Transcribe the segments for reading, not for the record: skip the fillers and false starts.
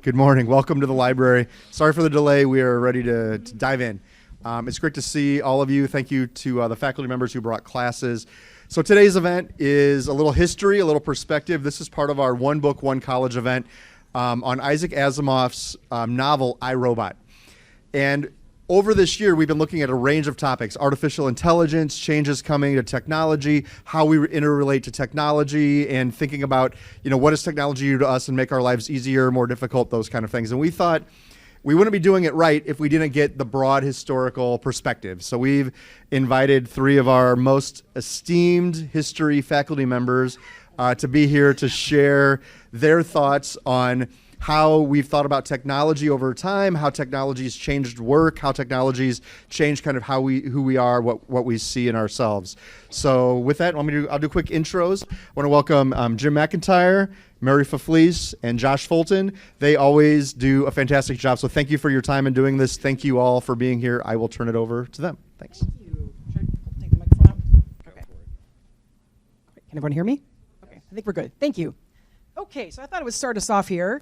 Good morning. Welcome to the library. Sorry for the delay. We are ready to dive in. It's great to see all of you. Thank you to the faculty members who brought classes. So today's event is a little history, a little perspective. This is part of our One Book, One College event on Isaac Asimov's novel, I, Robot. And over this year, we've been looking at a range of topics: artificial intelligence, changes coming to technology, how we interrelate to technology, and thinking about, what does technology do to us and make our lives easier, more difficult, those kind of things. And we thought we wouldn't be doing it right if we didn't get the broad historical perspective. So we've invited three of our most esteemed history faculty members to be here to share their thoughts on how we've thought about technology over time, how technology's changed work, how technology's changed kind of who we are, what we see in ourselves. So with that, I'll do quick intros. I want to welcome Jim McIntyre, Mary Faflice, and Josh Fulton. They always do a fantastic job, so thank you for your time in doing this. Thank you all for being here. I will turn it over to them. Thanks. Thank you. Should I take the microphone out? Okay. Can everyone hear me? Okay, I think we're good. Thank you. Okay, so I thought it would start us off here.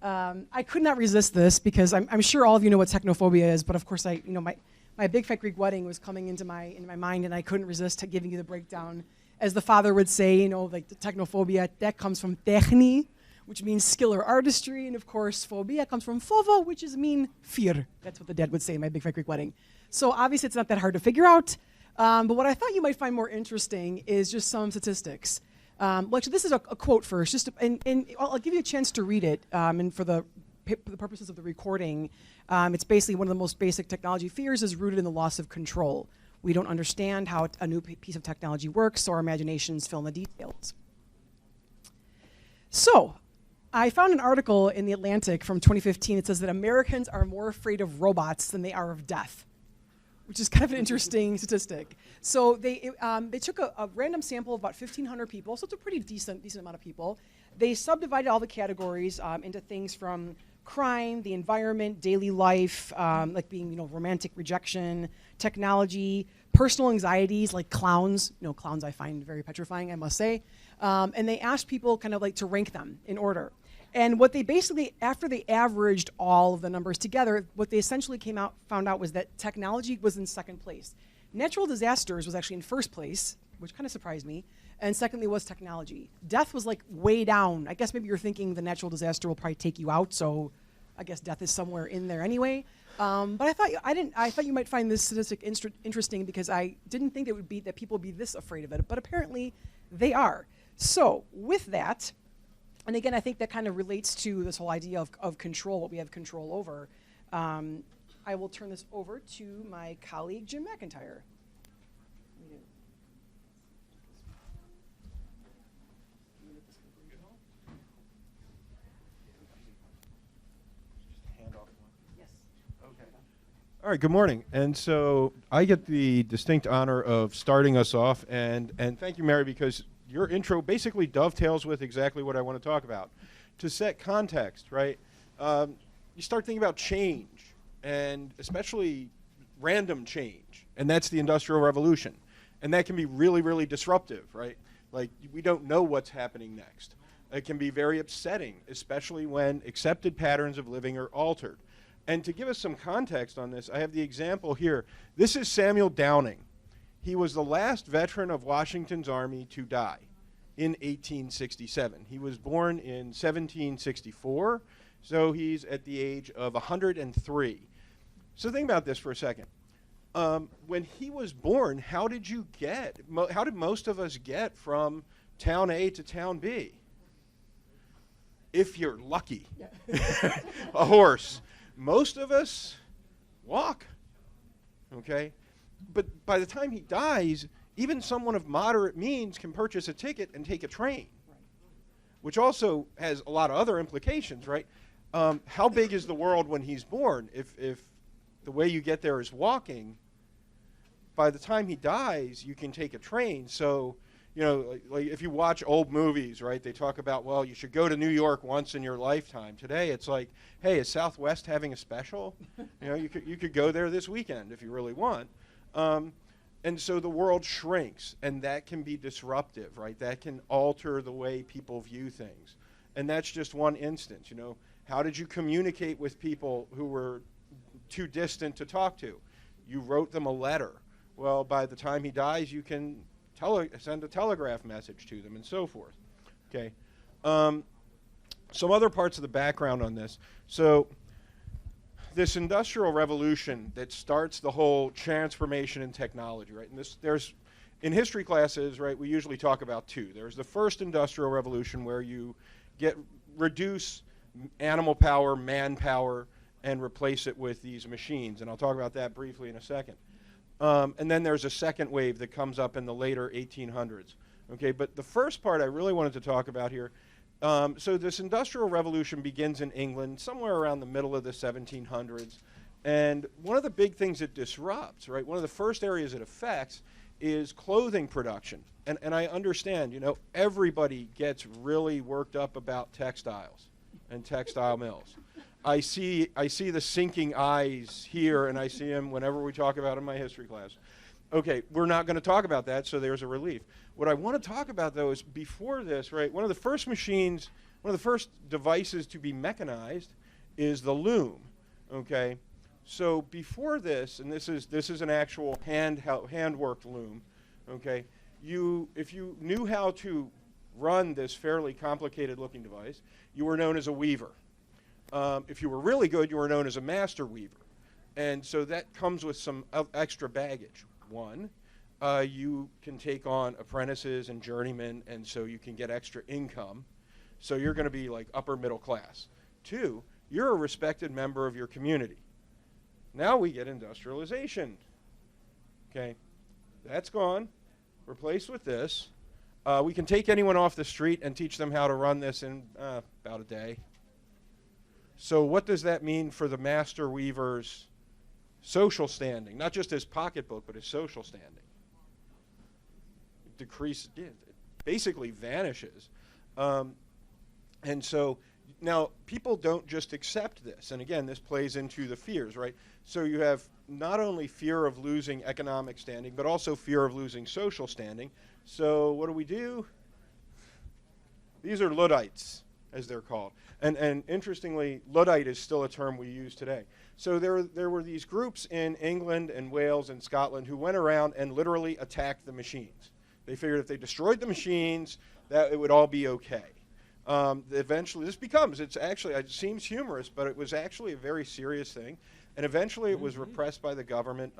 I could not resist this because I'm sure all of you know what technophobia is, but of course my big fat Greek wedding was coming into my mind, and I couldn't resist giving you the breakdown. As the father would say, like the technophobia, that comes from techni, which means skill or artistry, and of course phobia comes from phovo, which is mean fear. That's what the dad would say in my big fat Greek wedding. So obviously it's not that hard to figure out, but what I thought you might find more interesting is just some statistics. Actually, this is a quote first, and I'll give you a chance to read it, and for the purposes of the recording, it's basically one of the most basic technology fears is rooted in the loss of control. We don't understand how a new piece of technology works, so our imaginations fill in the details. So, I found an article in The Atlantic from 2015. It says that Americans are more afraid of robots than they are of death, which is kind of an interesting statistic. So they took a random sample of about 1,500 people, so it's a pretty decent amount of people. They subdivided all the categories into things from crime, the environment, daily life, like being romantic rejection, technology, personal anxieties like clowns. Clowns I find very petrifying, I must say. And they asked people kind of like to rank them in order. And what they basically, after they averaged all of the numbers together, what they essentially found out was that technology was in second place. Natural disasters was actually in first place, which kind of surprised me. And secondly was technology. Death was like way down. I guess maybe you're thinking the natural disaster will probably take you out, so I guess death is somewhere in there anyway. But I thought you might find this statistic interesting because I didn't think that people would be this afraid of it, but apparently they are. So with that, and again, I think that kind of relates to this whole idea of control, what we have control over. I will turn this over to my colleague, Jim McIntyre. All right, good morning. And so I get the distinct honor of starting us off, and thank you, Mary, because your intro basically dovetails with exactly what I want to talk about. To set context, right, you start thinking about change, and especially random change, and that's the Industrial Revolution. And that can be really, really disruptive, right? Like, we don't know what's happening next. It can be very upsetting, especially when accepted patterns of living are altered. And to give us some context on this, I have the example here. This is Samuel Downing. He was the last veteran of Washington's army to die in 1867. He was born in 1764, so he's at the age of 103. So think about this for a second. When he was born, how did most of us get from town A to town B? If you're lucky, a horse. Most of us walk, okay? But by the time he dies, even someone of moderate means can purchase a ticket and take a train, which also has a lot of other implications, right? How big is the world when he's born? If the way you get there is walking, by the time he dies, you can take a train. So, like if you watch old movies, right, they talk about, well, you should go to New York once in your lifetime. Today, it's like, hey, is Southwest having a special? You could go there this weekend if you really want. And so the world shrinks, and that can be disruptive, right? That can alter the way people view things. And that's just one instance, How did you communicate with people who were too distant to talk to? You wrote them a letter. Well, by the time he dies, you can send a telegraph message to them and so forth. Okay. Some other parts of the background on this. So this industrial revolution that starts the whole transformation in technology, right? And there's in history classes, right, we usually talk about two. There's the first industrial revolution where you reduce animal power, manpower, and replace it with these machines. And I'll talk about that briefly in a second. And then there's a second wave that comes up in the later 1800s. Okay, but the first part I really wanted to talk about here, so this industrial revolution begins in England somewhere around the middle of the 1700s. And one of the big things it disrupts, right, one of the first areas it affects is clothing production. And I understand, you know, everybody gets really worked up about textiles and textile mills. I see the sinking eyes here, and I see them whenever we talk about it in my history class. Okay, we're not going to talk about that, so there's a relief. What I want to talk about, though, is before this, right, one of the first machines, one of the first devices to be mechanized is the loom, okay? So before this, and this is an actual hand-worked loom, okay? If you knew how to run this fairly complicated-looking device, you were known as a weaver. If you were really good, you were known as a master weaver. And so that comes with some extra baggage. One, you can take on apprentices and journeymen, and so you can get extra income. So you're going to be like upper middle class. Two, you're a respected member of your community. Now we get industrialization. Okay, that's gone. Replaced with this. We can take anyone off the street and teach them how to run this in about a day. So what does that mean for the master weaver's social standing? Not just his pocketbook, but his social standing. It decreases, it basically vanishes. And so now people don't just accept this. And again, this plays into the fears, right? So you have not only fear of losing economic standing, but also fear of losing social standing. So what do? These are Luddites, as they're called. And interestingly, Luddite is still a term we use today. So there were these groups in England and Wales and Scotland who went around and literally attacked the machines. They figured if they destroyed the machines, that it would all be okay. Eventually, it seems humorous, but it was actually a very serious thing. And eventually it was repressed by the government.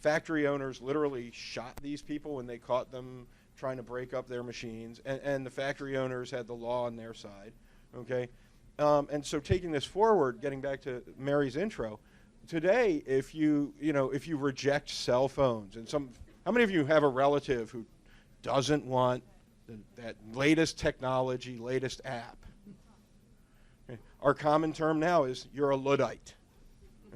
Factory owners literally shot these people when they caught them trying to break up their machines. And the factory owners had the law on their side. Okay, and so taking this forward, getting back to Mary's intro, today, if you reject cell phones, and how many of you have a relative who doesn't want that latest technology, latest app? Okay. Our common term now is you're a Luddite.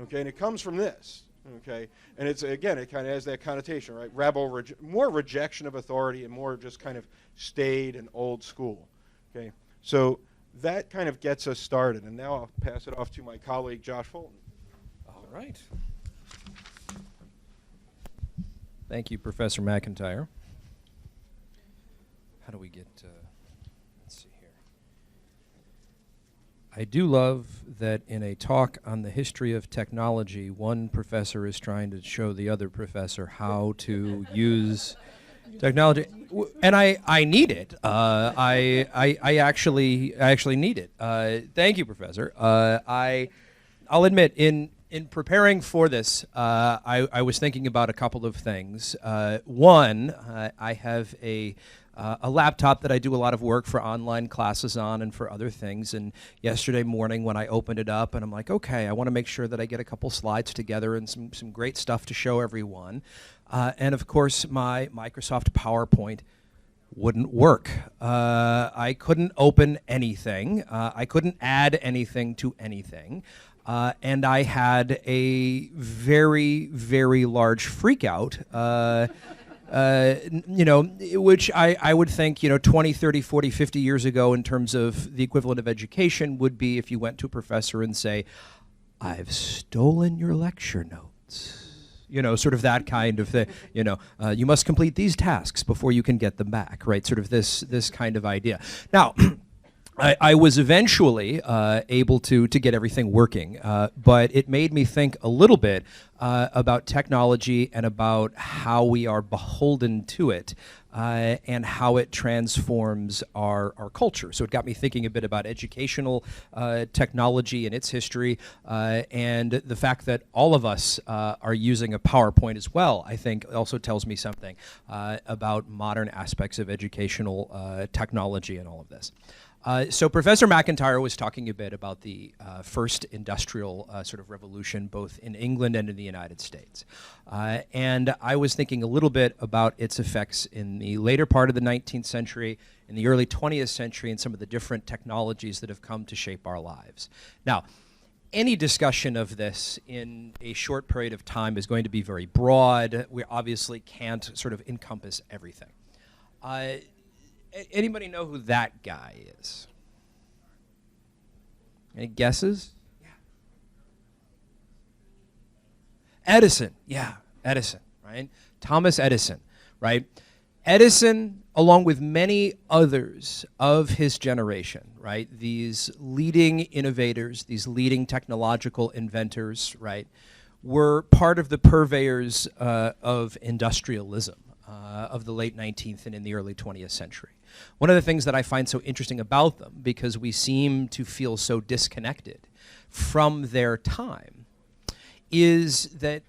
Okay, and it comes from this. Okay, and it kind of has that connotation, right? Rebel, more rejection of authority, and more just kind of staid and old school. Okay, so that kind of gets us started, and now I'll pass it off to my colleague, Josh Fulton. All right. Thank you, Professor McIntyre. How do we get, let's see here. I do love that in a talk on the history of technology, one professor is trying to show the other professor how to use technology, and I need it. I actually need it. Thank you, Professor. I'll admit, in preparing for this, I was thinking about a couple of things. One, I have a laptop that I do a lot of work for online classes on and for other things. And yesterday morning when I opened it up, and I'm like, okay, I want to make sure that I get a couple slides together and some great stuff to show everyone. And of course, my Microsoft PowerPoint wouldn't work. I couldn't open anything. I couldn't add anything to anything. And I had a very, very large freak out. Which I would think, 20, 30, 40, 50 years ago in terms of the equivalent of education would be if you went to a professor and say, I've stolen your lecture notes. Sort of that kind of thing. You must complete these tasks before you can get them back, right? Sort of this kind of idea. Now, I was eventually able to get everything working, but it made me think a little bit about technology and about how we are beholden to it and how it transforms our culture. So it got me thinking a bit about educational technology and its history, and the fact that all of us are using a PowerPoint as well, I think also tells me something about modern aspects of educational technology and all of this. So Professor McIntyre was talking a bit about the first industrial sort of revolution, both in England and in the United States. And I was thinking a little bit about its effects in the later part of the 19th century, in the early 20th century, and some of the different technologies that have come to shape our lives. Now, any discussion of this in a short period of time is going to be very broad. We obviously can't sort of encompass everything. Anybody know who that guy is? Any guesses? Yeah. Edison. Yeah, Edison, right? Thomas Edison, right? Edison, along with many others of his generation, right? These leading innovators, these leading technological inventors, right, were part of the purveyors of industrialism of the late 19th and in the early 20th century. One of the things that I find so interesting about them, because we seem to feel so disconnected from their time, is that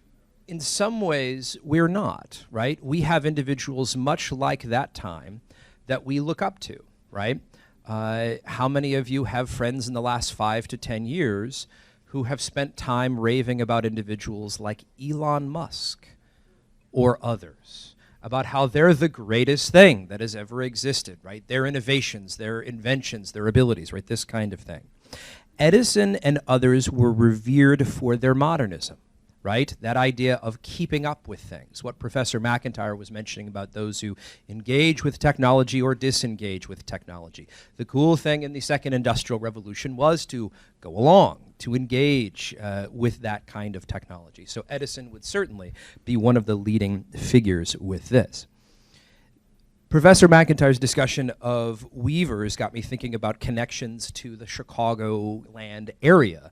in some ways we're not, right? We have individuals much like that time that we look up to, right? How many of you have friends in the last 5 to 10 years who have spent time raving about individuals like Elon Musk or others, about how they're the greatest thing that has ever existed, right? Their innovations, their inventions, their abilities, right? This kind of thing. Edison and others were revered for their modernism, right? That idea of keeping up with things. What Professor McIntyre was mentioning about those who engage with technology or disengage with technology. The cool thing in the Second Industrial Revolution was to go along, to engage with that kind of technology. So Edison would certainly be one of the leading figures with this. Professor McIntyre's discussion of weavers got me thinking about connections to the Chicagoland area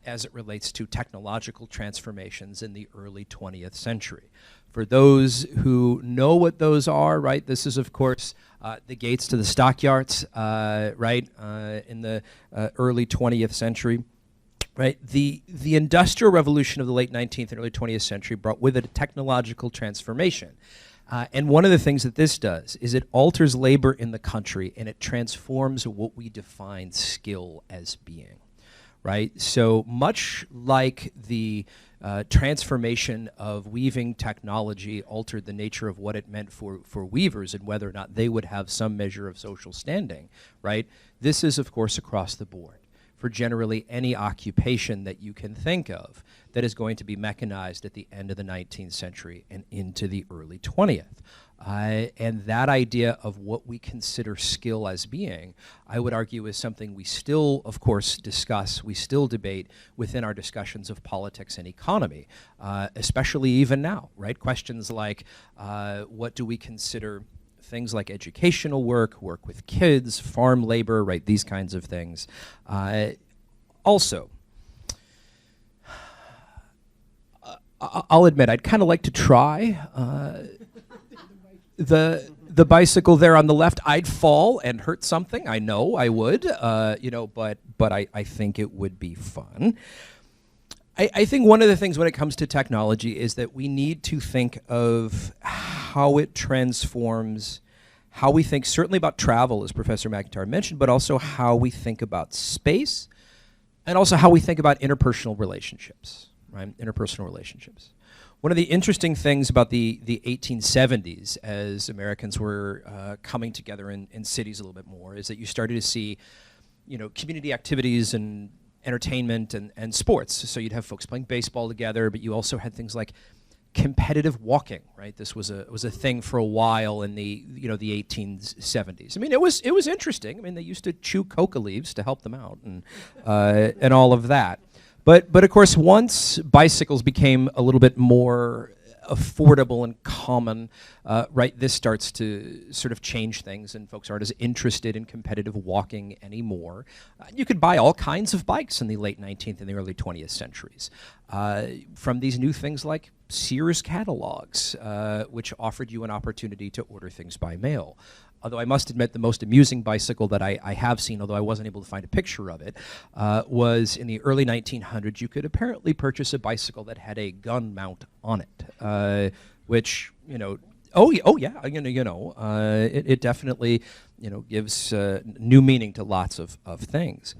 as it relates to technological transformations in the early 20th century. For those who know what those are, right, this is, of course, the gates to the stockyards, right, in the early 20th century. Right, the Industrial Revolution of the late 19th and early 20th century brought with it a technological transformation. And one of the things that this does is it alters labor in the country and it transforms what we define skill as being, right? So much like the transformation of weaving technology altered the nature of what it meant for weavers and whether or not they would have some measure of social standing, right? This is, of course, across the board for generally any occupation that you can think of that is going to be mechanized at the end of the 19th century and into the early 20th. And that idea of what we consider skill as being, I would argue is something we still, of course, discuss, we still debate within our discussions of politics and economy, especially even now, right? Questions like, what do we consider things like educational work with kids, farm labor, right, these kinds of things. Also, I'll admit, I'd kind of like to try the bicycle there on the left. I'd fall and hurt something. I know I would, you know, but I think it would be fun. I think one of the things when it comes to technology is that we need to think of how it transforms how we think certainly about travel, as Professor McIntyre mentioned, but also how we think about space and also how we think about interpersonal relationships, right? Interpersonal relationships. One of the interesting things about the 1870s as Americans were coming together in cities a little bit more is that you started to see, you know, community activities and entertainment and sports. So you'd have folks playing baseball together, but you also had things like competitive walking, right? This was a thing for a while in the, you know, the 1870s. I mean, it was interesting. I mean, they used to chew coca leaves to help them out and all of that. But of course, once bicycles became a little bit more affordable and common, right, this starts to sort of change things, and folks aren't as interested in competitive walking anymore. You could buy all kinds of bikes in the late 19th and the early 20th centuries. From these new things like Sears catalogs, which offered you an opportunity to order things by mail. Although I must admit the most amusing bicycle that I have seen, although I wasn't able to find a picture of it, was in the early 1900s. You could apparently purchase a bicycle that had a gun mount on it, which, you know, it definitely, you know, gives new meaning to lots of things.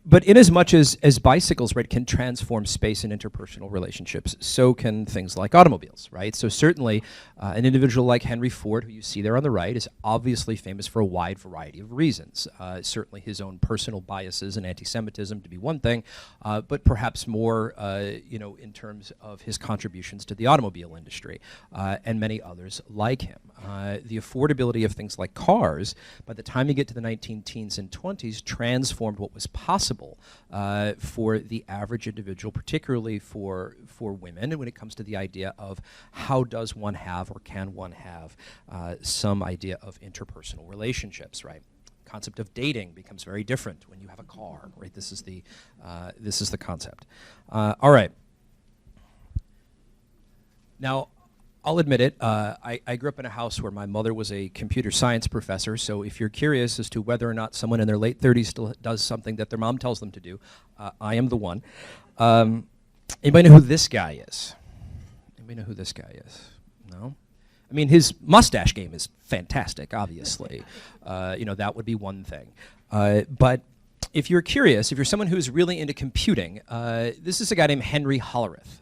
But in as much as bicycles, right, can transform space and interpersonal relationships, so can things like automobiles, right? So certainly an individual like Henry Ford, who you see there on the right, is obviously famous for a wide variety of reasons. Certainly his own personal biases and anti-Semitism to be one thing, but perhaps more, you know, in terms of his contributions to the automobile industry, and many others like him. The affordability of things like cars, by the time you get to the 19-teens and 20s, transformed what was possible for the average individual, particularly for women, and when it comes to the idea of how does one have or can one have some idea of interpersonal relationships, right? Concept of dating becomes very different when you have a car, right? This is the concept. All right. Now, I'll admit it, I grew up in a house where my mother was a computer science professor, so if you're curious as to whether or not someone in their late 30s still does something that their mom tells them to do, I am the one. Anybody know who this guy is? Anybody know who this guy is? No? I mean, his mustache game is fantastic, obviously. You know, that would be one thing. But if you're curious, if you're someone who's really into computing, this is a guy named Henry Hollerith.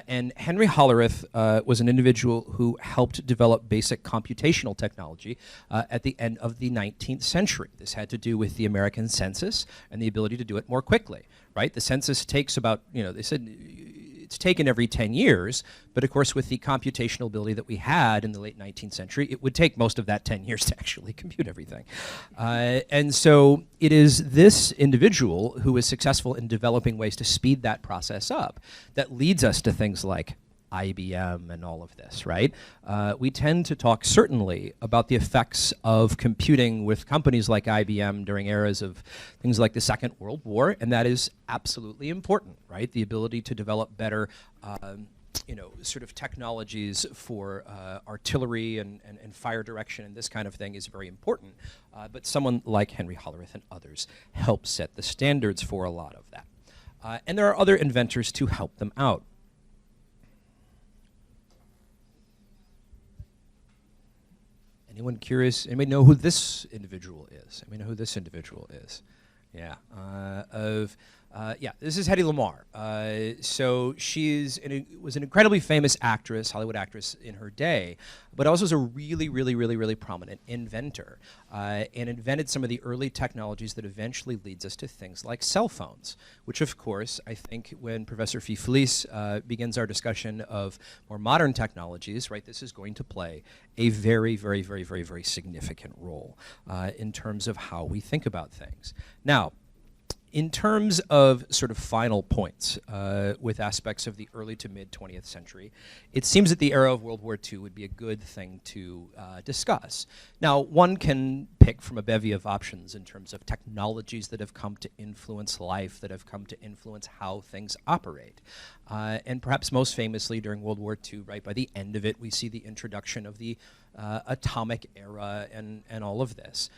And Henry Hollerith was an individual who helped develop basic computational technology at the end of the 19th century. This had to do with the American census and the ability to do it more quickly, right? The census takes about, you know, they said it's taken every 10 years, but of course with the computational ability that we had in the late 19th century, it would take most of that 10 years to actually compute everything. And so it is this individual who is successful in developing ways to speed that process up that leads us to things like IBM and all of this, right? We tend to talk certainly about the effects of computing with companies like IBM during eras of things like the Second World War, and that is absolutely important, right? The ability to develop better you know, sort of technologies for artillery and fire direction and this kind of thing is very important. But someone like Henry Hollerith and others help set the standards for a lot of that. And there are other inventors to help them out. Anyone curious? Anybody know who this individual is? Anybody know who this individual is? Yeah. Yeah, this is Hedy Lamarr. So was an incredibly famous actress, Hollywood actress in her day, but also was a really prominent inventor, and invented some of the early technologies that eventually leads us to things like cell phones, which of course, I think when Professor Felice begins our discussion of more modern technologies, right, this is going to play a very significant role in terms of how we think about things. Now, in terms of sort of final points with aspects of the early to mid 20th century, it seems that the era of World War II would be a good thing to discuss. Now, one can pick from a bevy of options in terms of technologies that have come to influence life, that have come to influence how things operate. And perhaps most famously during World War II, right, by the end of it, we see the introduction of the atomic era and all of this.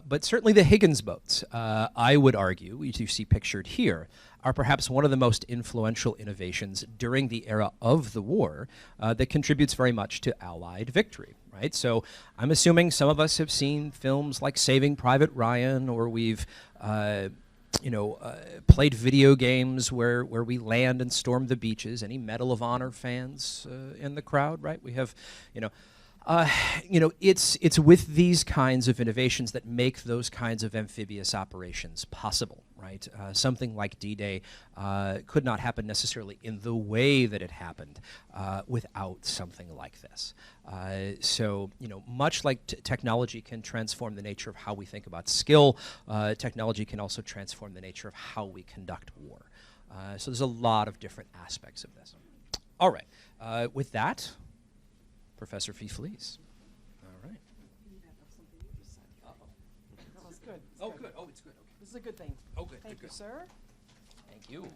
But certainly the Higgins boats, I would argue, which you see pictured here, are perhaps one of the most influential innovations during the era of the war that contributes very much to Allied victory, right? So I'm assuming some of us have seen films like Saving Private Ryan, or we've played video games where we land and storm the beaches. Any Medal of Honor fans in the crowd, right? We have, it's with these kinds of innovations that make those kinds of amphibious operations possible, right? Something like D-Day could not happen necessarily in the way that it happened without something like this. So, much like technology can transform the nature of how we think about skill, technology can also transform the nature of how we conduct war. So there's a lot of different aspects of this. All right. With that, Professor Fee, please. All right. That was good. Oh, good. Oh, it's good. Okay. This is a good thing. Oh, good. Thank good, you, sir. Thank you.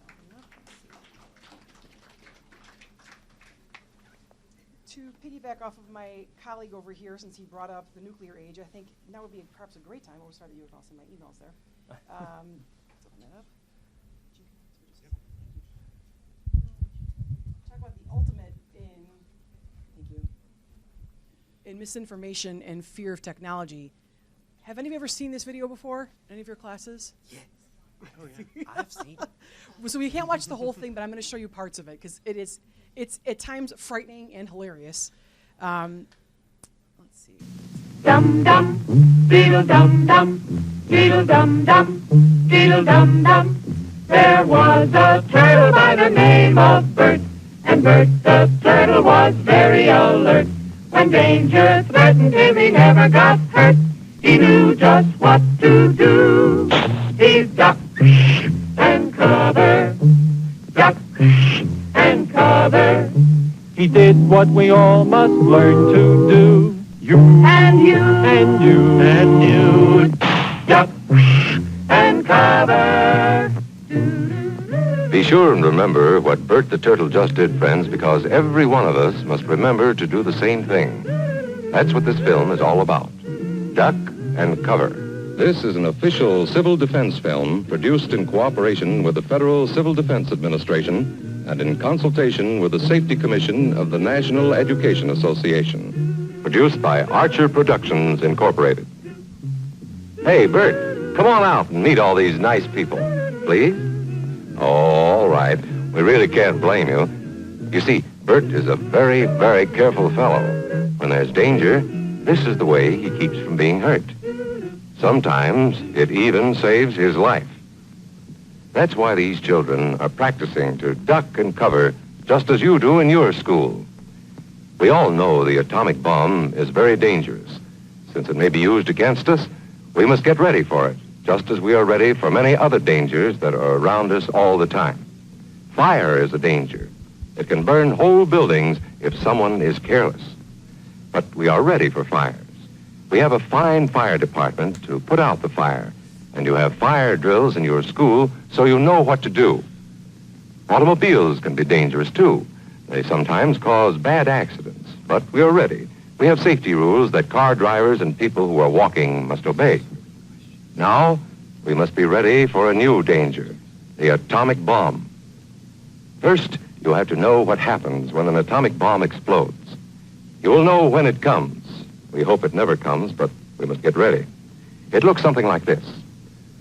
To piggyback off of my colleague over here, since he brought up the nuclear age, I think now would be perhaps a great time. We'll start at you with also my emails there. Let's open that up. Talk about the ultimate in, thank you, in misinformation and fear of technology. Have any of you ever seen this video before? Any of your classes? Yes. Oh, yeah. I've seen it. So we can't watch the whole thing, but I'm going to show you parts of it because it's at times frightening and hilarious. Let's see. Dum dum, beetle dum dum, beetle dum dum, beetle dum dum. There was a turtle by the name of Bert, and Bert the turtle was very alert. When danger threatened him, he never got hurt. He knew just what to do. He ducked and cover, ducked and cover. He did what we all must learn to do. You and you and you and you duck and cover. Be sure and remember what Bert the Turtle just did, friends, because every one of us must remember to do the same thing. That's what this film is all about. Duck and cover. This is an official civil defense film produced in cooperation with the Federal Civil Defense Administration and in consultation with the Safety Commission of the National Education Association. Produced by Archer Productions, Incorporated. Hey, Bert, come on out and meet all these nice people, please. Oh, all right. We really can't blame you. You see, Bert is a very, very careful fellow. When there's danger, this is the way he keeps from being hurt. Sometimes it even saves his life. That's why these children are practicing to duck and cover just as you do in your school. We all know the atomic bomb is very dangerous. Since it may be used against us, we must get ready for it, just as we are ready for many other dangers that are around us all the time. Fire is a danger. It can burn whole buildings if someone is careless. But we are ready for fires. We have a fine fire department to put out the fire, and you have fire drills in your school so you know what to do. Automobiles can be dangerous, too. They sometimes cause bad accidents, but we are ready. We have safety rules that car drivers and people who are walking must obey. Now, we must be ready for a new danger, the atomic bomb. First, you have to know what happens when an atomic bomb explodes. You will know when it comes. We hope it never comes, but we must get ready. It looks something like this.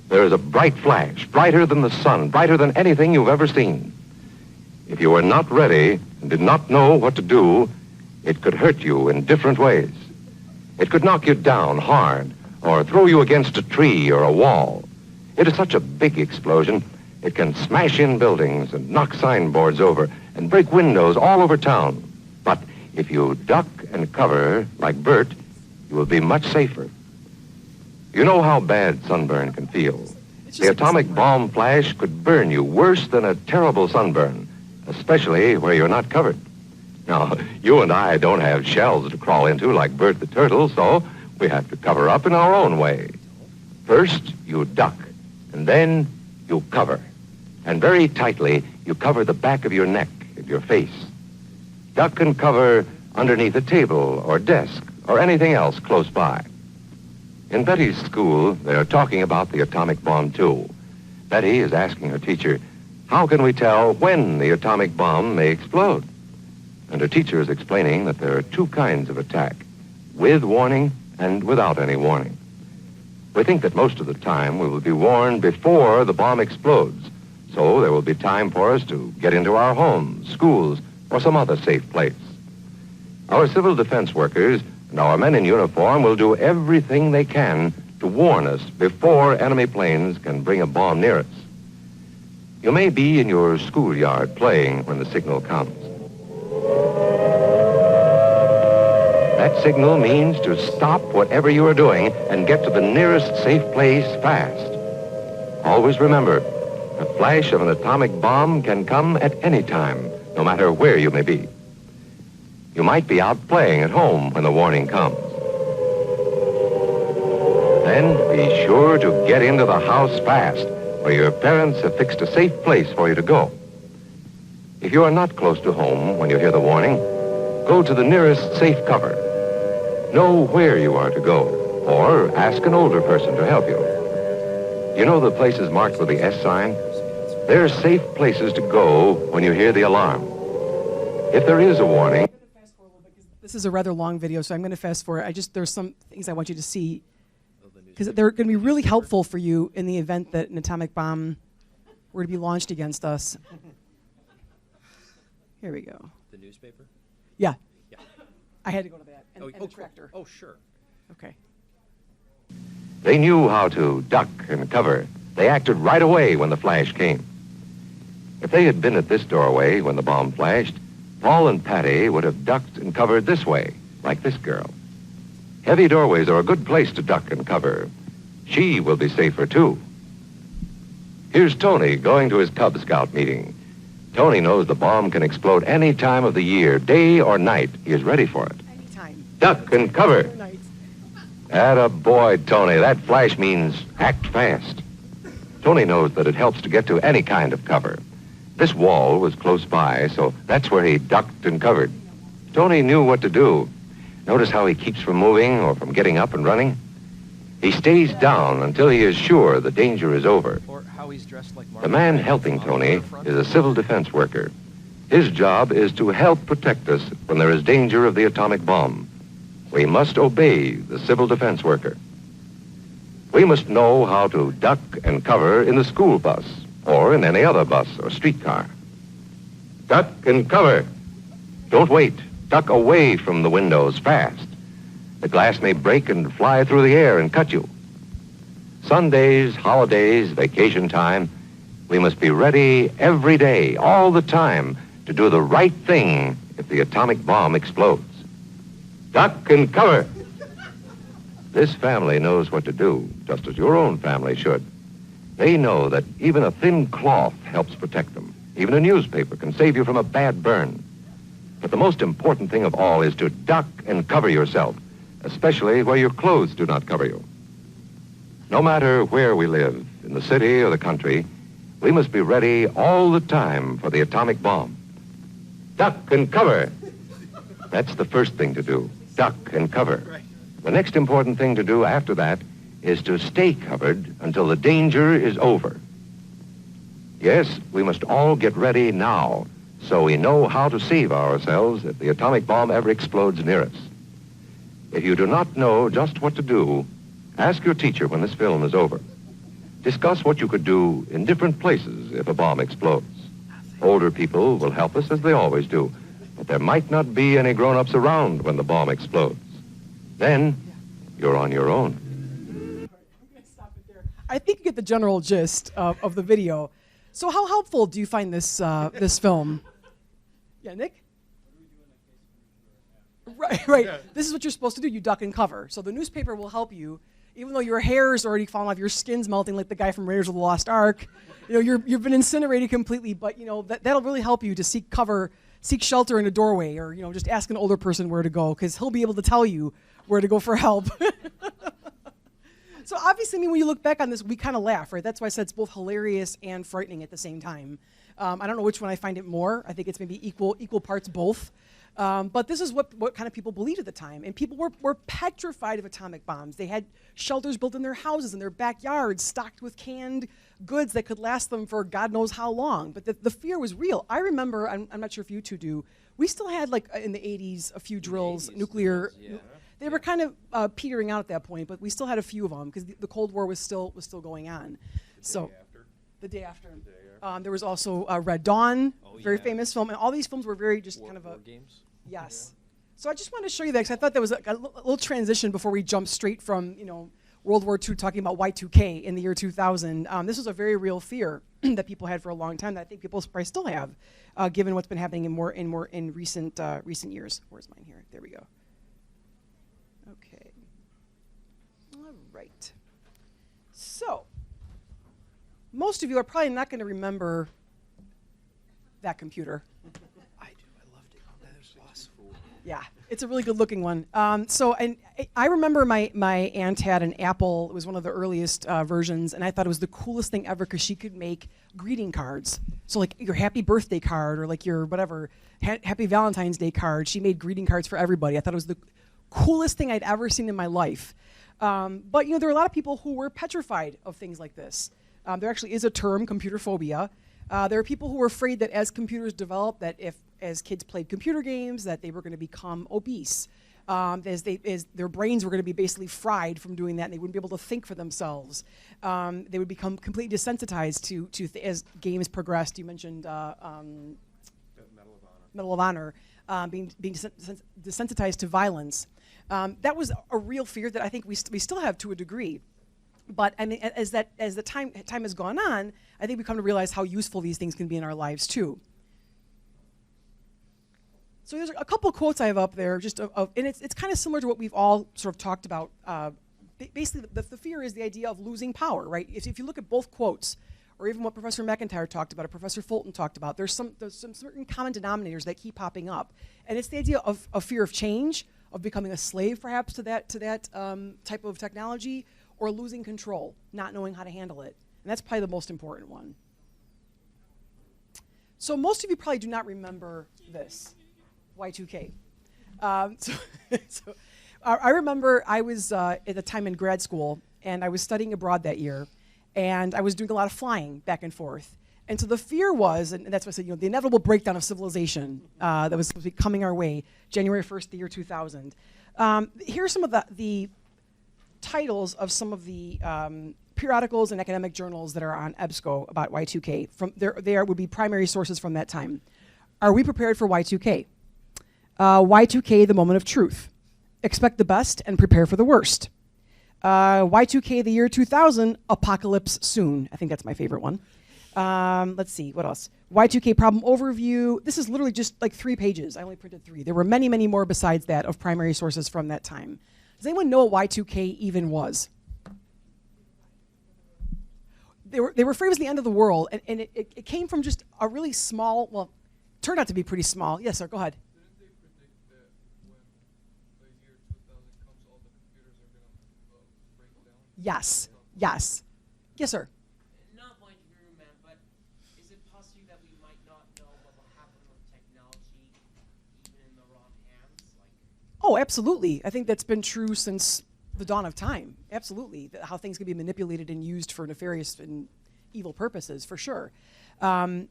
There is a bright flash, brighter than the sun, brighter than anything you've ever seen. If you were not ready and did not know what to do, it could hurt you in different ways. It could knock you down hard or throw you against a tree or a wall. It is such a big explosion, it can smash in buildings and knock signboards over and break windows all over town. But if you duck and cover like Bert, you will be much safer. You know how bad sunburn can feel. The atomic bomb flash could burn you worse than a terrible sunburn, especially where you're not covered. Now, you and I don't have shells to crawl into like Bert the Turtle, so we have to cover up in our own way. First, you duck, and then you cover. And very tightly, you cover the back of your neck and your face. Duck and cover underneath a table or desk or anything else close by. In Betty's school, they are talking about the atomic bomb, too. Betty is asking her teacher, how can we tell when the atomic bomb may explode? And her teacher is explaining that there are two kinds of attack, with warning and without any warning. We think that most of the time we will be warned before the bomb explodes, so there will be time for us to get into our homes, schools, or some other safe place. Our civil defense workers and our men in uniform will do everything they can to warn us before enemy planes can bring a bomb near us. You may be in your schoolyard playing when the signal comes. That signal means to stop whatever you are doing and get to the nearest safe place fast. Always remember, The flash of an atomic bomb can come at any time, no matter where you may be. You might be out playing at home when the warning comes. Then be sure to get into the house fast, where your parents have fixed a safe place for you to go. If you are not close to home when you hear the warning, go to the nearest safe cover. Know where you are to go, or ask an older person to help you. You know the places marked with the S sign? They're safe places to go when you hear the alarm. If there is a warning... This is a rather long video, so I'm going to fast forward. There's some things I want you to see, because they're going to be really helpful for you in the event that an atomic bomb were to be launched against us. Here we go. The newspaper? Yeah. Yeah. I had to go to that. And, Oh, and oh, the tractor. Oh, sure. Okay. They knew how to duck and cover. They acted right away when the flash came. If they had been at this doorway when the bomb flashed, Paul and Patty would have ducked and covered this way, like this girl. Heavy doorways are a good place to duck and cover. She will be safer, too. Here's Tony going to his Cub Scout meeting. Tony knows the bomb can explode any time of the year, day or night. He is ready for it. Anytime. Duck and cover. Night. Attaboy, Tony. That flash means act fast. Tony knows that it helps to get to any kind of cover. This wall was close by, so that's where he ducked and covered. Tony knew what to do. Notice how he keeps from moving or from getting up and running? He stays down until he is sure the danger is over. Or how he's dressed like The man helping Tony is a civil defense worker. His job is to help protect us when there is danger of the atomic bomb. We must obey the civil defense worker. We must know how to duck and cover in the school bus or in any other bus or streetcar. Duck and cover. Don't wait. Duck away from the windows fast. The glass may break and fly through the air and cut you. Sundays, holidays, vacation time, we must be ready every day, all the time, to do the right thing if the atomic bomb explodes. Duck and cover. This family knows what to do, just as your own family should. They know that even a thin cloth helps protect them. Even a newspaper can save you from a bad burn. But the most important thing of all is to duck and cover yourself, especially where your clothes do not cover you. No matter where we live, in the city or the country, we must be ready all the time for the atomic bomb. Duck and cover. That's the first thing to do, duck and cover. The next important thing to do after that is to stay covered until the danger is over. Yes, we must all get ready now so we know how to save ourselves if the atomic bomb ever explodes near us. If you do not know just what to do, ask your teacher when this film is over. Discuss what you could do in different places if a bomb explodes. Older people will help us as they always do, but there might not be any grown-ups around when the bomb explodes. Then, you're on your own. I think you get the general gist of the video. So how helpful do you find this this film? Yeah, Nick? Right. This is what you're supposed to do. You duck and cover. So the newspaper will help you, even though your hair is already falling off, your skin's melting like the guy from Raiders of the Lost Ark. You know, you've been incinerated completely, but you know that'll really help you to seek cover, seek shelter in a doorway, or you know just ask an older person where to go, because he'll be able to tell you where to go for help. So obviously, I mean, when you look back on this, we kind of laugh, right? That's why I said it's both hilarious and frightening at the same time. I don't know which one I find it more. I think it's maybe equal parts both. But this is what kind of people believed at the time. And people were petrified of atomic bombs. They had shelters built in their houses, in their backyards, stocked with canned goods that could last them for God knows how long. But the fear was real. I remember, I'm not sure if you two do, we still had, like, in the 80s, a few drills, nuclear. Yeah. They were kind of petering out at that point, but we still had a few of them because the Cold War was still going on. The day after. There was also Red Dawn, very famous film, and all these films were very just kind of a... War games? Yes. Yeah. So I just wanted to show you that because I thought that was a little transition before we jump straight from, you know, World War II talking about Y2k in the year 2000. This was a very real fear that people had for a long time that I think people probably still have, given what's been happening in recent years. Where's mine here? There we go. Okay. All right. So, most of you are probably not going to remember that computer. I do. I loved it. That is awesome. Yeah, it's a really good-looking one. And I remember my aunt had an Apple. It was one of the earliest versions, and I thought it was the coolest thing ever because she could make greeting cards. So like your happy birthday card or like your whatever happy Valentine's Day card. She made greeting cards for everybody. I thought it was the coolest thing I'd ever seen in my life. But there are a lot of people who were petrified of things like this. There actually is a term, computer phobia. There are people who were afraid that as computers developed, that as kids played computer games, that they were going to become obese. As their brains were going to be basically fried from doing that, and they wouldn't be able to think for themselves. They would become completely desensitized to as games progressed. You mentioned Medal of Honor, being desensitized to violence. That was a real fear that I think we still have to a degree. But I mean, as the time has gone on, I think we come to realize how useful these things can be in our lives too. So there's a couple quotes I have up there, and it's kind of similar to what we've all sort of talked about. Basically, the fear is the idea of losing power, right? If you look at both quotes, or even what Professor McIntyre talked about, or Professor Fulton talked about, there's some certain common denominators that keep popping up, and it's the idea of fear of change, of becoming a slave perhaps to that type of technology, or losing control, not knowing how to handle it. And that's probably the most important one. So most of you probably do not remember this, Y2k. So I remember I was at the time in grad school, and I was studying abroad that year, and I was doing a lot of flying back and forth. And so the fear was, and that's what I said, the inevitable breakdown of civilization that was supposed to be coming our way, January 1st, the year 2000. Here are some of the titles of some of the periodicals and academic journals that are on EBSCO about Y2k. There would be primary sources from that time. Are we prepared for Y2k? Y2k, the moment of truth. Expect the best and prepare for the worst. Y2k, the year 2000, apocalypse soon. I think that's my favorite one. Let's see, what else? Y2k Problem Overview. This is literally just like 3 pages. I only printed 3. There were many, many more besides that of primary sources from that time. Does anyone know what Y2k even was? They were afraid it was the end of the world, and it came from just a really small, well, turned out to be pretty small. Yes, sir, go ahead. Didn't they predict that when the year 2000 comes, all the computers are going to break down? Yes, yes. Yes, sir. Not going to be rude, but is it possible that we might not know what will happen with technology even in the wrong hands? Oh, absolutely. I think that's been true since the dawn of time. Absolutely. How things can be manipulated and used for nefarious and evil purposes, for sure. One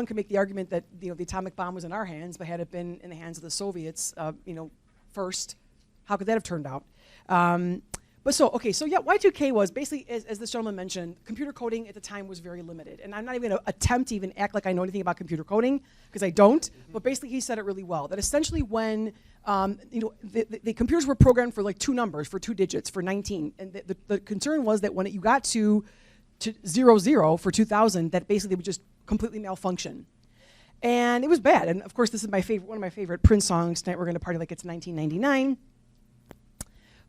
can make the argument that the atomic bomb was in our hands, but had it been in the hands of the Soviets, first, how could that have turned out? Y2k was basically, as this gentleman mentioned, computer coding at the time was very limited. And I'm not even going to attempt to even act like I know anything about computer coding, because I don't. But basically, he said it really well. That essentially when, the computers were programmed for like 2 numbers, for 2 digits, for 19. And the concern was that when you got to 00 for 2000, that basically would just completely malfunction. And it was bad. And of course, this is one of my favorite Prince songs. Tonight we're going to party like it's 1999.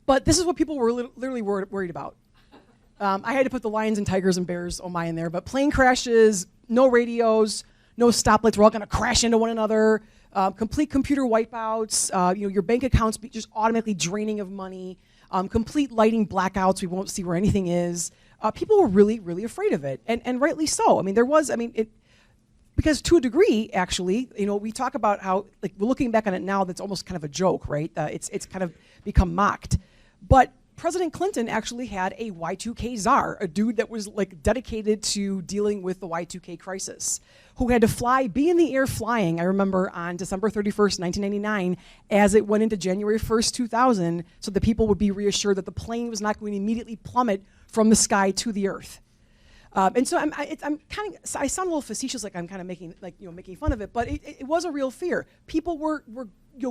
But this is what people were literally worried about. I had to put the lions and tigers and bears, oh my, in there. But plane crashes, no radios, no stoplights. We're all going to crash into one another. Complete computer wipeouts. Your bank accounts just automatically draining of money. Complete lighting blackouts. We won't see where anything is. People were really, really afraid of it, and rightly so. I mean, because to a degree, actually, we talk about how, like, we're looking back on it now, that's almost kind of a joke, right? It's kind of become mocked. But President Clinton actually had a Y2k czar, a dude that was like dedicated to dealing with the Y2k crisis, who had to be in the air flying, I remember, on December 31st, 1999, as it went into January 1st, 2000, so that people would be reassured that the plane was not going to immediately plummet from the sky to the earth. And so I sound a little facetious, like I'm kind of making fun of it, but it was a real fear. People were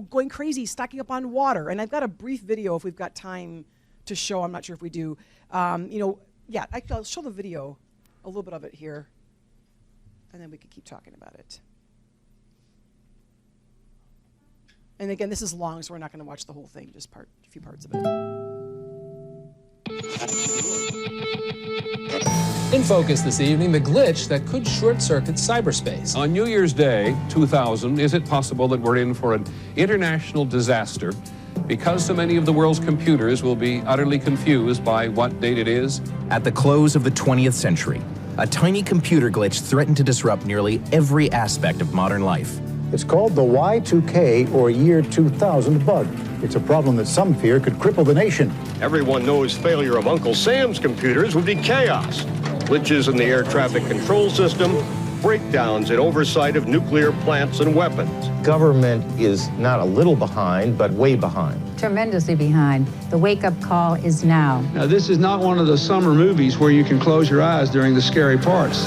going crazy, stocking up on water. And I've got a brief video if we've got time to show. I'm not sure if we do. I'll show the video, a little bit of it here, and then we could keep talking about it. And again, this is long, so we're not going to watch the whole thing, just a few parts of it. In focus this evening, the glitch that could short-circuit cyberspace. On New Year's Day, 2000, is it possible that we're in for an international disaster because so many of the world's computers will be utterly confused by what date it is? At the close of the 20th century, a tiny computer glitch threatened to disrupt nearly every aspect of modern life. It's called the Y2k, or year 2000 bug. It's a problem that some fear could cripple the nation. Everyone knows failure of Uncle Sam's computers would be chaos. Glitches in the air traffic control system, breakdowns in oversight of nuclear plants and weapons. Government is not a little behind, but way behind. Tremendously behind. The wake-up call is now. Now, this is not one of the summer movies where you can close your eyes during the scary parts.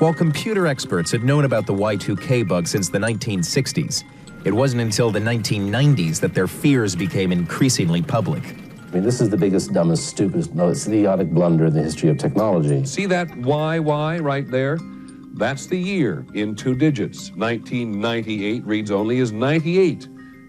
While computer experts had known about the Y2k bug since the 1960s, it wasn't until the 1990s that their fears became increasingly public. I mean, this is the biggest, dumbest, stupidest, most idiotic blunder in the history of technology. See that YY right there? That's the year in 2 digits. 1998 reads only as 98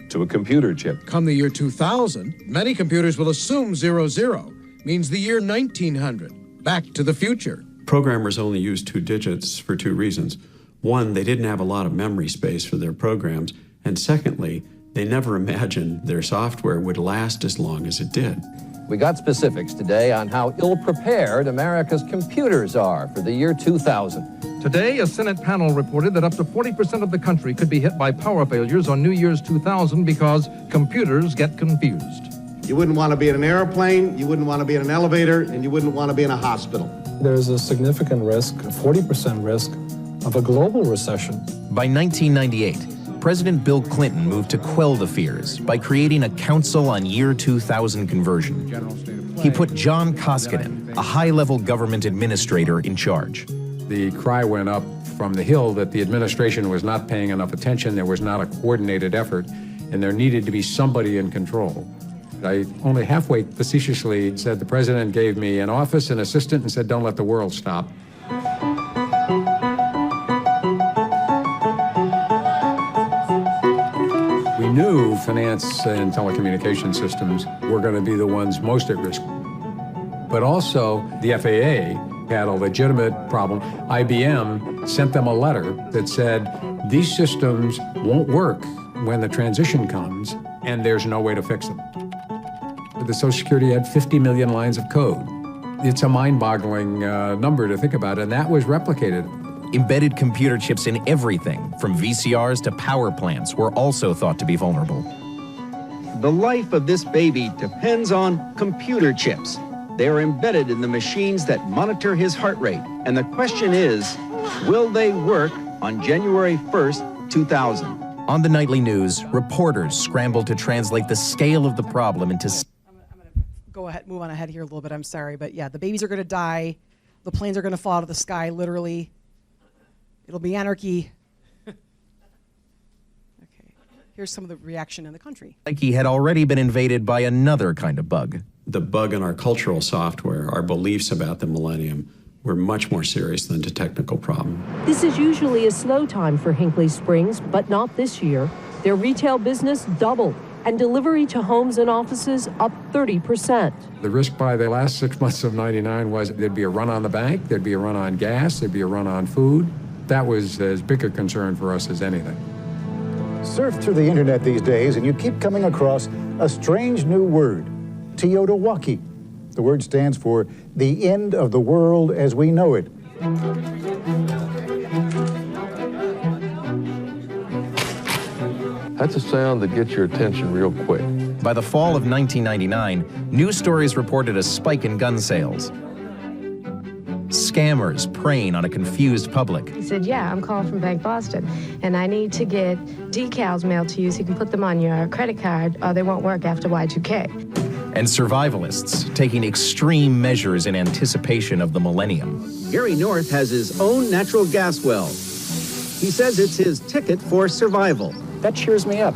to a computer chip. Come the year 2000, many computers will assume 00 means the year 1900, back to the future. Programmers only used 2 digits for 2 reasons. One, they didn't have a lot of memory space for their programs, and secondly, they never imagined their software would last as long as it did. We got specifics today on how ill-prepared America's computers are for the year 2000. Today, a Senate panel reported that up to 40% of the country could be hit by power failures on New Year's 2000 because computers get confused. You wouldn't want to be in an airplane, you wouldn't want to be in an elevator, and you wouldn't want to be in a hospital. There's a significant risk, a 40% risk, of a global recession. By 1998, President Bill Clinton moved to quell the fears by creating a Council on Year 2000 Conversion. He put John Koskinen, a high-level government administrator, in charge. The cry went up from the Hill that the administration was not paying enough attention, there was not a coordinated effort, and there needed to be somebody in control. I only halfway facetiously said the president gave me an office, an assistant, and said, don't let the world stop. We knew finance and telecommunication systems were going to be the ones most at risk. But also, the FAA had a legitimate problem. IBM sent them a letter that said, these systems won't work when the transition comes, and there's no way to fix them. The Social Security had 50 million lines of code. It's a mind-boggling number to think about, and that was replicated. Embedded computer chips in everything, from VCRs to power plants, were also thought to be vulnerable. The life of this baby depends on computer chips. They are embedded in the machines that monitor his heart rate. And the question is, will they work on January 1st, 2000? On the nightly news, reporters scrambled to translate the scale of the problem into... Go ahead, move on ahead here a little bit, I'm sorry. But yeah, the babies are going to die. The planes are going to fall out of the sky, literally. It'll be anarchy. Okay, here's some of the reaction in the country. Psyche had already been invaded by another kind of bug. The bug in our cultural software, our beliefs about the millennium, were much more serious than a technical problem. This is usually a slow time for Hinkley Springs, but not this year. Their retail business doubled, and delivery to homes and offices up 30%. The risk by the last 6 months of '99 was there'd be a run on the bank, there'd be a run on gas, there'd be a run on food. That was as big a concern for us as anything. Surf through the internet these days and you keep coming across a strange new word, Teotowaki. The word stands for the end of the world as we know it. That's a sound that gets your attention real quick. By the fall of 1999, news stories reported a spike in gun sales. Scammers preying on a confused public. He said, yeah, I'm calling from Bank Boston, and I need to get decals mailed to you so you can put them on your credit card, or they won't work after Y2K. And survivalists taking extreme measures in anticipation of the millennium. Gary North has his own natural gas well. He says it's his ticket for survival. That cheers me up.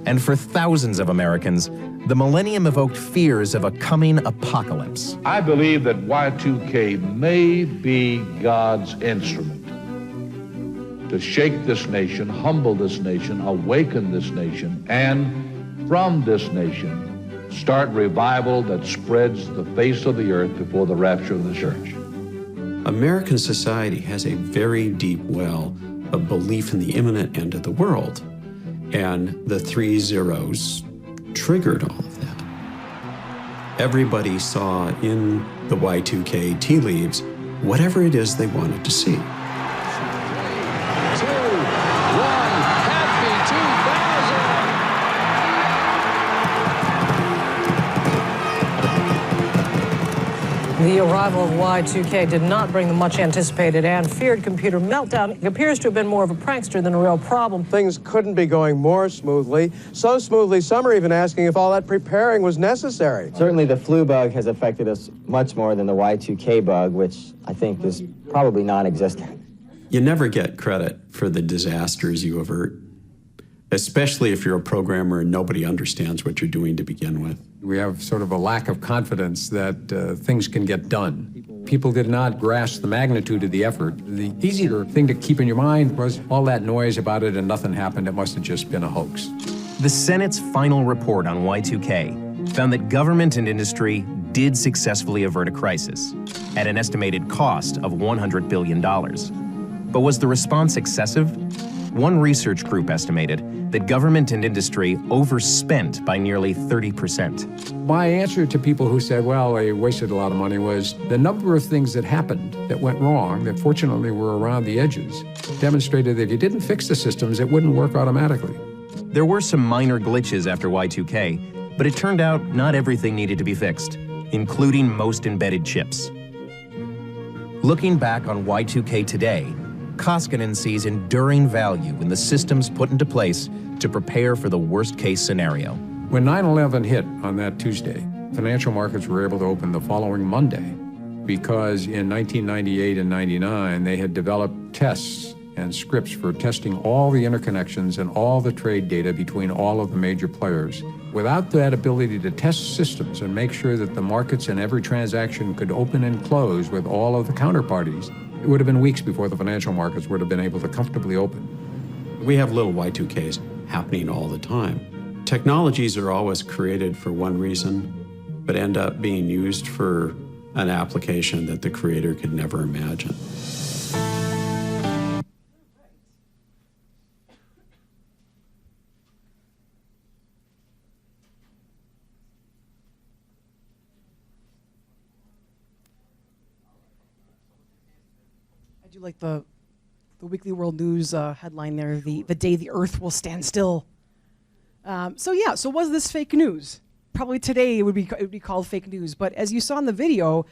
And for thousands of Americans, the millennium evoked fears of a coming apocalypse. I believe that Y2K may be God's instrument to shake this nation, humble this nation, awaken this nation, and from this nation, start revival that spreads the face of the earth before the rapture of the church. American society has a very deep well of belief in the imminent end of the world, and the 3 zeros triggered all of that. Everybody saw in the Y2K tea leaves whatever it is they wanted to see. 2, 1, happy 2000! The arrival of Y2K did not bring the much anticipated and feared computer meltdown. It appears to have been more of a prankster than a real problem. Things couldn't be going more smoothly. So smoothly, some are even asking if all that preparing was necessary. Certainly the flu bug has affected us much more than the Y2K bug, which I think is probably non-existent. You never get credit for the disasters you avert, especially if you're a programmer and nobody understands what you're doing to begin with. We have sort of a lack of confidence that things can get done. People did not grasp the magnitude of the effort. The easier thing to keep in your mind was all that noise about it and nothing happened. It must have just been a hoax. The Senate's final report on Y2K found that government and industry did successfully avert a crisis at an estimated cost of $100 billion. But was the response excessive? One research group estimated that government and industry overspent by nearly 30%. My answer to people who said, well, they wasted a lot of money, was the number of things that happened that went wrong, that fortunately were around the edges, demonstrated that if you didn't fix the systems, it wouldn't work automatically. There were some minor glitches after Y2K, but it turned out not everything needed to be fixed, including most embedded chips. Looking back on Y2K today, Koskinen sees enduring value in the systems put into place to prepare for the worst-case scenario. When 9/11 hit on that Tuesday, financial markets were able to open the following Monday because in 1998 and 99, they had developed tests and scripts for testing all the interconnections and all the trade data between all of the major players. Without that ability to test systems and make sure that the markets and every transaction could open and close with all of the counterparties, it would have been weeks before the financial markets would have been able to comfortably open. We have little Y2Ks happening all the time. Technologies are always created for one reason, but end up being used for an application that the creator could never imagine. I do like the Weekly World News headline there, the day the earth will stand still. So was this fake news? Probably today it would be called fake news, but as you saw in the video,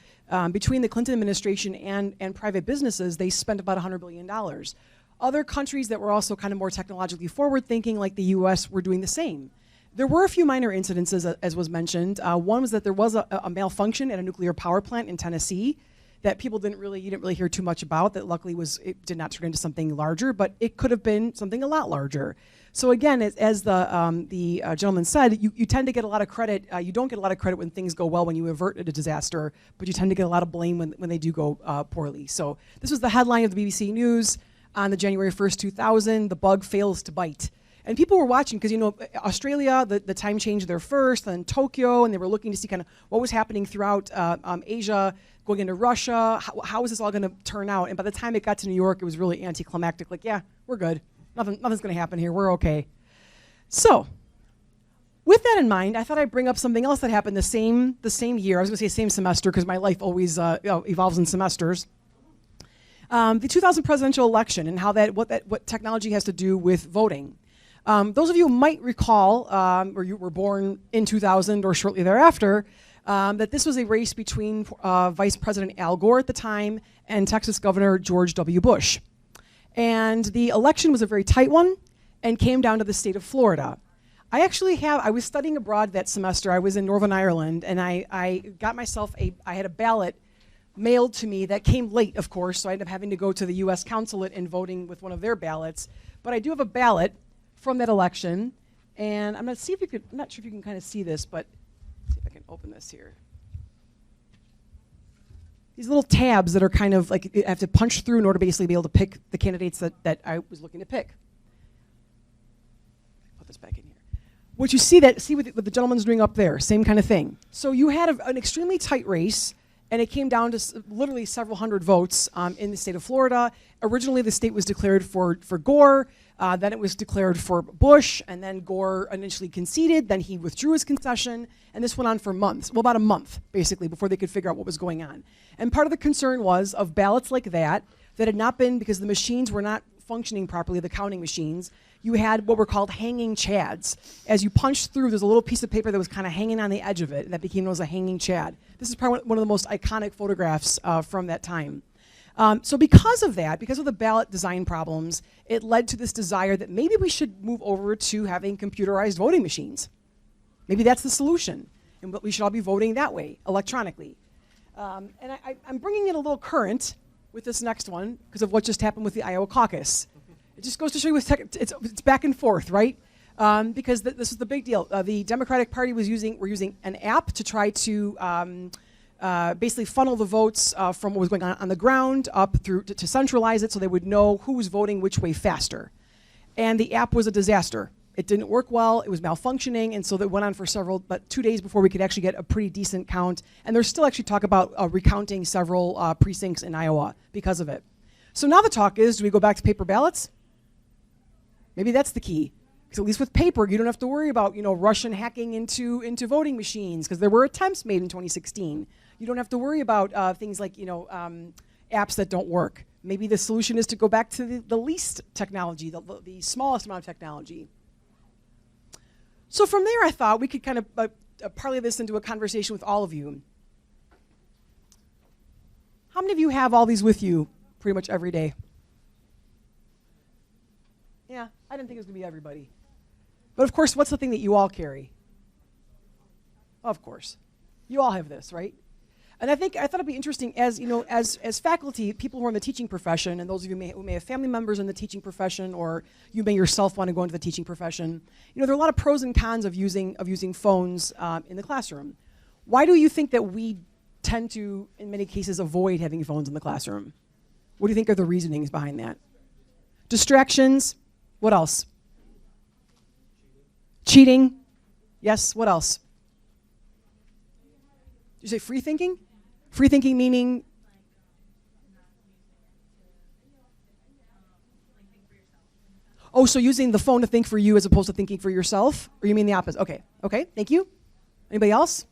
between the Clinton administration and private businesses, they spent about $100 billion. Other countries that were also kind of more technologically forward-thinking, like the US, were doing the same. There were a few minor incidences, as was mentioned. One was that there was a malfunction at a nuclear power plant in Tennessee that you didn't really hear too much about, that luckily it did not turn into something larger, but it could have been something a lot larger. So again, as the gentleman said, you tend to get a lot of credit. You don't get a lot of credit when things go well, when you avert a disaster, but you tend to get a lot of blame when they do go poorly. So this was the headline of the BBC News on the January 1st, 2000, the bug fails to bite. And people were watching because, Australia, the time changed there first, then Tokyo, and they were looking to see kind of what was happening throughout Asia, going into Russia. How is this all going to turn out? And by the time it got to New York, it was really anticlimactic. Like, yeah, we're good. Nothing's going to happen here. We're okay. So, with that in mind, I thought I'd bring up something else that happened the same year. I was going to say same semester because my life always evolves in semesters. The 2000 presidential election and what technology has to do with voting. Those of you who might recall, or you were born in 2000 or shortly thereafter, that this was a race between Vice President Al Gore at the time and Texas Governor George W. Bush. And the election was a very tight one and came down to the state of Florida. I was studying abroad that semester. I was in Northern Ireland, and I got myself I had a ballot mailed to me that came late, of course, so I ended up having to go to the U.S. consulate and voting with one of their ballots. But I do have a ballot from that election, and I'm not sure if you can kind of see this, but let's see if I can open this here. these little tabs that are kind of like you have to punch through in order to basically be able to pick the candidates that I was looking to pick. Put this back in here. What you see what the gentleman's doing up there, same kind of thing. So you had an extremely tight race, and it came down to literally several hundred votes in the state of Florida. Originally, the state was declared for Gore. Then it was declared for Bush, and then Gore initially conceded. Then he withdrew his concession, and this went on for months. Well, about a month, basically, before they could figure out what was going on. And part of the concern was of ballots like that had not been, because the machines were not functioning properly, the counting machines, you had what were called hanging chads. As you punched through, there's a little piece of paper that was kind of hanging on the edge of it, and that became known as a hanging chad. This is probably one of the most iconic photographs from that time. So because of that, because of the ballot design problems, it led to this desire that maybe we should move over to having computerized voting machines. Maybe that's the solution, and we should all be voting that way, electronically. And I'm bringing it a little current with this next one because of what just happened with the Iowa caucus. It just goes to show you it's back and forth, right? Because this is the big deal. The Democratic Party were using an app to try to basically funnel the votes from what was going on the ground up through to centralize it so they would know who was voting which way faster. And the app was a disaster. It didn't work well, it was malfunctioning, and so that went on for but 2 days before we could actually get a pretty decent count. And there's still actually talk about recounting several precincts in Iowa because of it. So now the talk is, do we go back to paper ballots? Maybe that's the key. Because at least with paper, you don't have to worry about Russian hacking into voting machines, because there were attempts made in 2016. You don't have to worry about things like apps that don't work. Maybe the solution is to go back to the least technology, the smallest amount of technology. So from there, I thought we could kind of parlay this into a conversation with all of you. How many of you have all these with you pretty much every day? Yeah, I didn't think it was going to be everybody. But of course, what's the thing that you all carry? Of course. You all have this, right? And I thought it'd be interesting as faculty, people who are in the teaching profession, and those of you who may have family members in the teaching profession, or you may yourself want to go into the teaching profession, there are a lot of pros and cons of using phones in the classroom. Why do you think that we tend to, in many cases, avoid having phones in the classroom? What do you think are the reasonings behind that? Distractions. What else? Cheating. Yes, what else? Did you say free thinking? Free thinking meaning? Oh, so using the phone to think for you as opposed to thinking for yourself? Or you mean the opposite? Okay, thank you. Anybody else?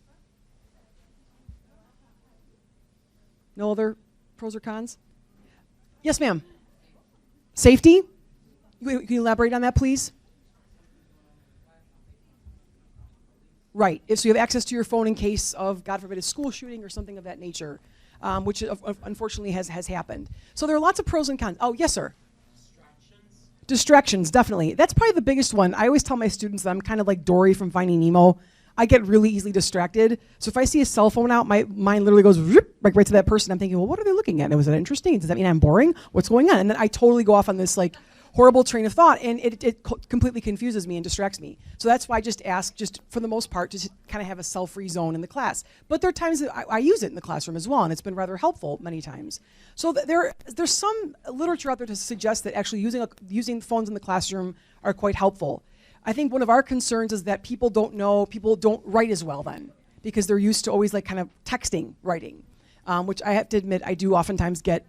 No other pros or cons? Yes, ma'am. Safety? Can you elaborate on that, please? Right. So you have access to your phone in case of, God forbid, a school shooting or something of that nature, which unfortunately has happened. So there are lots of pros and cons. Oh, yes, sir. Distractions, definitely. That's probably the biggest one. I always tell my students that I'm kind of like Dory from Finding Nemo. I get really easily distracted. So if I see a cell phone out, my mind literally goes right to that person. I'm thinking, well, what are they looking at? Was that interesting? Does that mean I'm boring? What's going on? And then I totally go off on this horrible train of thought, and it completely confuses me and distracts me. So that's why I just ask, for the most part, to kind of have a cell-free zone in the class. But there are times that I use it in the classroom as well, and it's been rather helpful many times. So there's some literature out there to suggest that actually using phones in the classroom are quite helpful. I think one of our concerns is that people don't write as well then, because they're used to always kind of texting writing, which I have to admit I do oftentimes get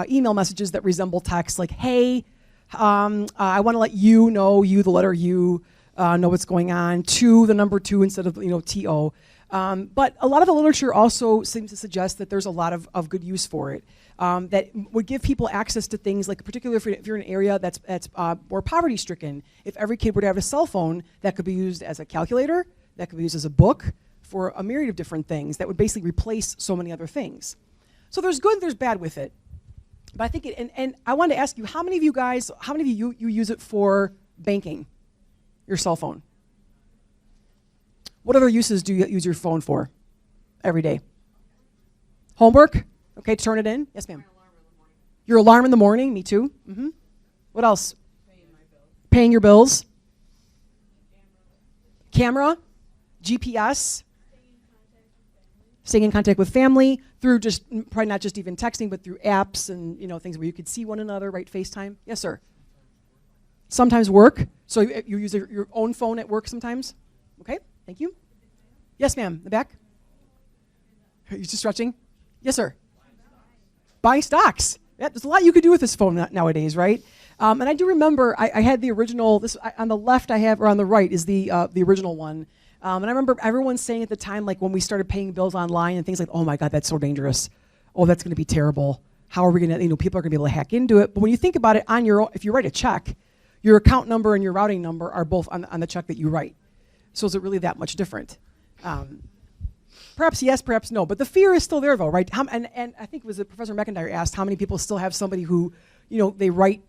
email messages that resemble text, like, hey, I want to let you know, the letter U, know what's going on, the number 2 instead of TO. But a lot of the literature also seems to suggest that there's a lot of good use for it, that would give people access to things like, particularly if you're in an area that's more poverty stricken. If every kid were to have a cell phone, that could be used as a calculator, that could be used as a book, for a myriad of different things that would basically replace so many other things. So there's good, there's bad with it. But I think and I wanted to ask you, how many of you use it for banking, your cell phone? What other uses do you use your phone for every day? Homework? Okay, turn it in. Yes, ma'am. Your alarm in the morning? Me too. Mm-hmm. What else? Paying your bills. Camera? GPS? staying in contact with family through just probably not just even texting, but through apps and things where you could see one another, right? FaceTime. Yes, sir. Sometimes work. So you use your own phone at work sometimes. Okay. Thank you. Yes, ma'am. The back. Are you just stretching? Yes, sir. Buying stocks. Yeah, there's a lot you could do with this phone nowadays, right? And I do remember I had the original. On the left I have, or on the right is the original one. And I remember everyone saying at the time, like when we started paying bills online and things like, oh my God, that's so dangerous. Oh, that's going to be terrible. How are we going to, people are going to be able to hack into it. But when you think about it, on your own, if you write a check, your account number and your routing number are both on the check that you write. So is it really that much different? Perhaps yes, perhaps no. But the fear is still there, though, right? And I think it was Professor McIntyre asked how many people still have somebody who, they write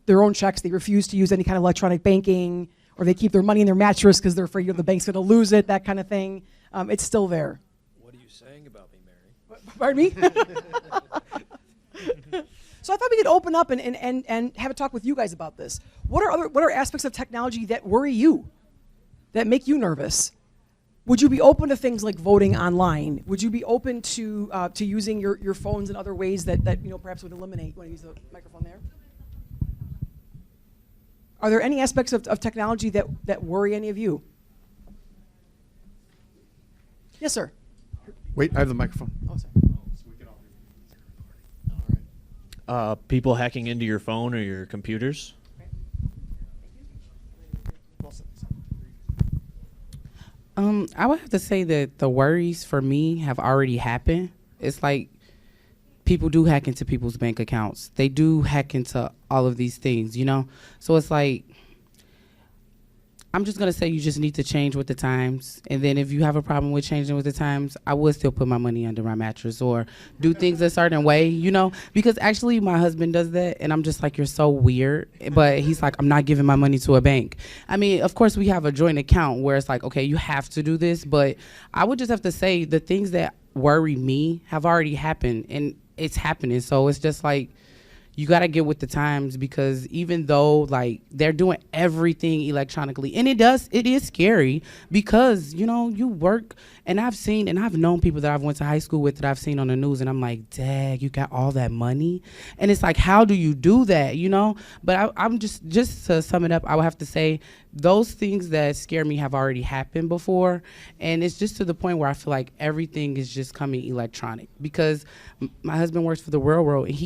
their own checks, they refuse to use any kind of electronic banking, or they keep their money in their mattress because they're afraid the bank's going to lose it, that kind of thing. It's still there. What are you saying about me, Mary? Pardon me? So I thought we could open up and have a talk with you guys about this. What are aspects of technology that worry you, that make you nervous? Would you be open to things like voting online? Would you be open to using your phones in other ways that perhaps would eliminate? You want to use the microphone there? Are there any aspects of technology that worry any of you? Yes, sir. Wait, I have the microphone. Oh, sorry. People hacking into your phone or your computers? I would have to say that the worries for me have already happened. It's like people do hack into people's bank accounts. They do hack into all of these things, So it's like, I'm just going to say you just need to change with the times. And then if you have a problem with changing with the times, I would still put my money under my mattress or do things a certain way, Because actually my husband does that, and I'm just like, you're so weird. But he's like, I'm not giving my money to a bank. I mean, of course, we have a joint account where it's like, okay, you have to do this. But I would just have to say the things that worry me have already happened, and it's happening. So it's just like, you got to get with the times, because even though like they're doing everything electronically, and it is scary because, you work, and I've known people that I've went to high school with that I've seen on the news, and I'm like, dang, you got all that money. And it's like, how do you do that? But I'm just to sum it up, I would have to say those things that scare me have already happened before. And it's just to the point where I feel like everything is just coming electronic, because my husband works for the railroad, and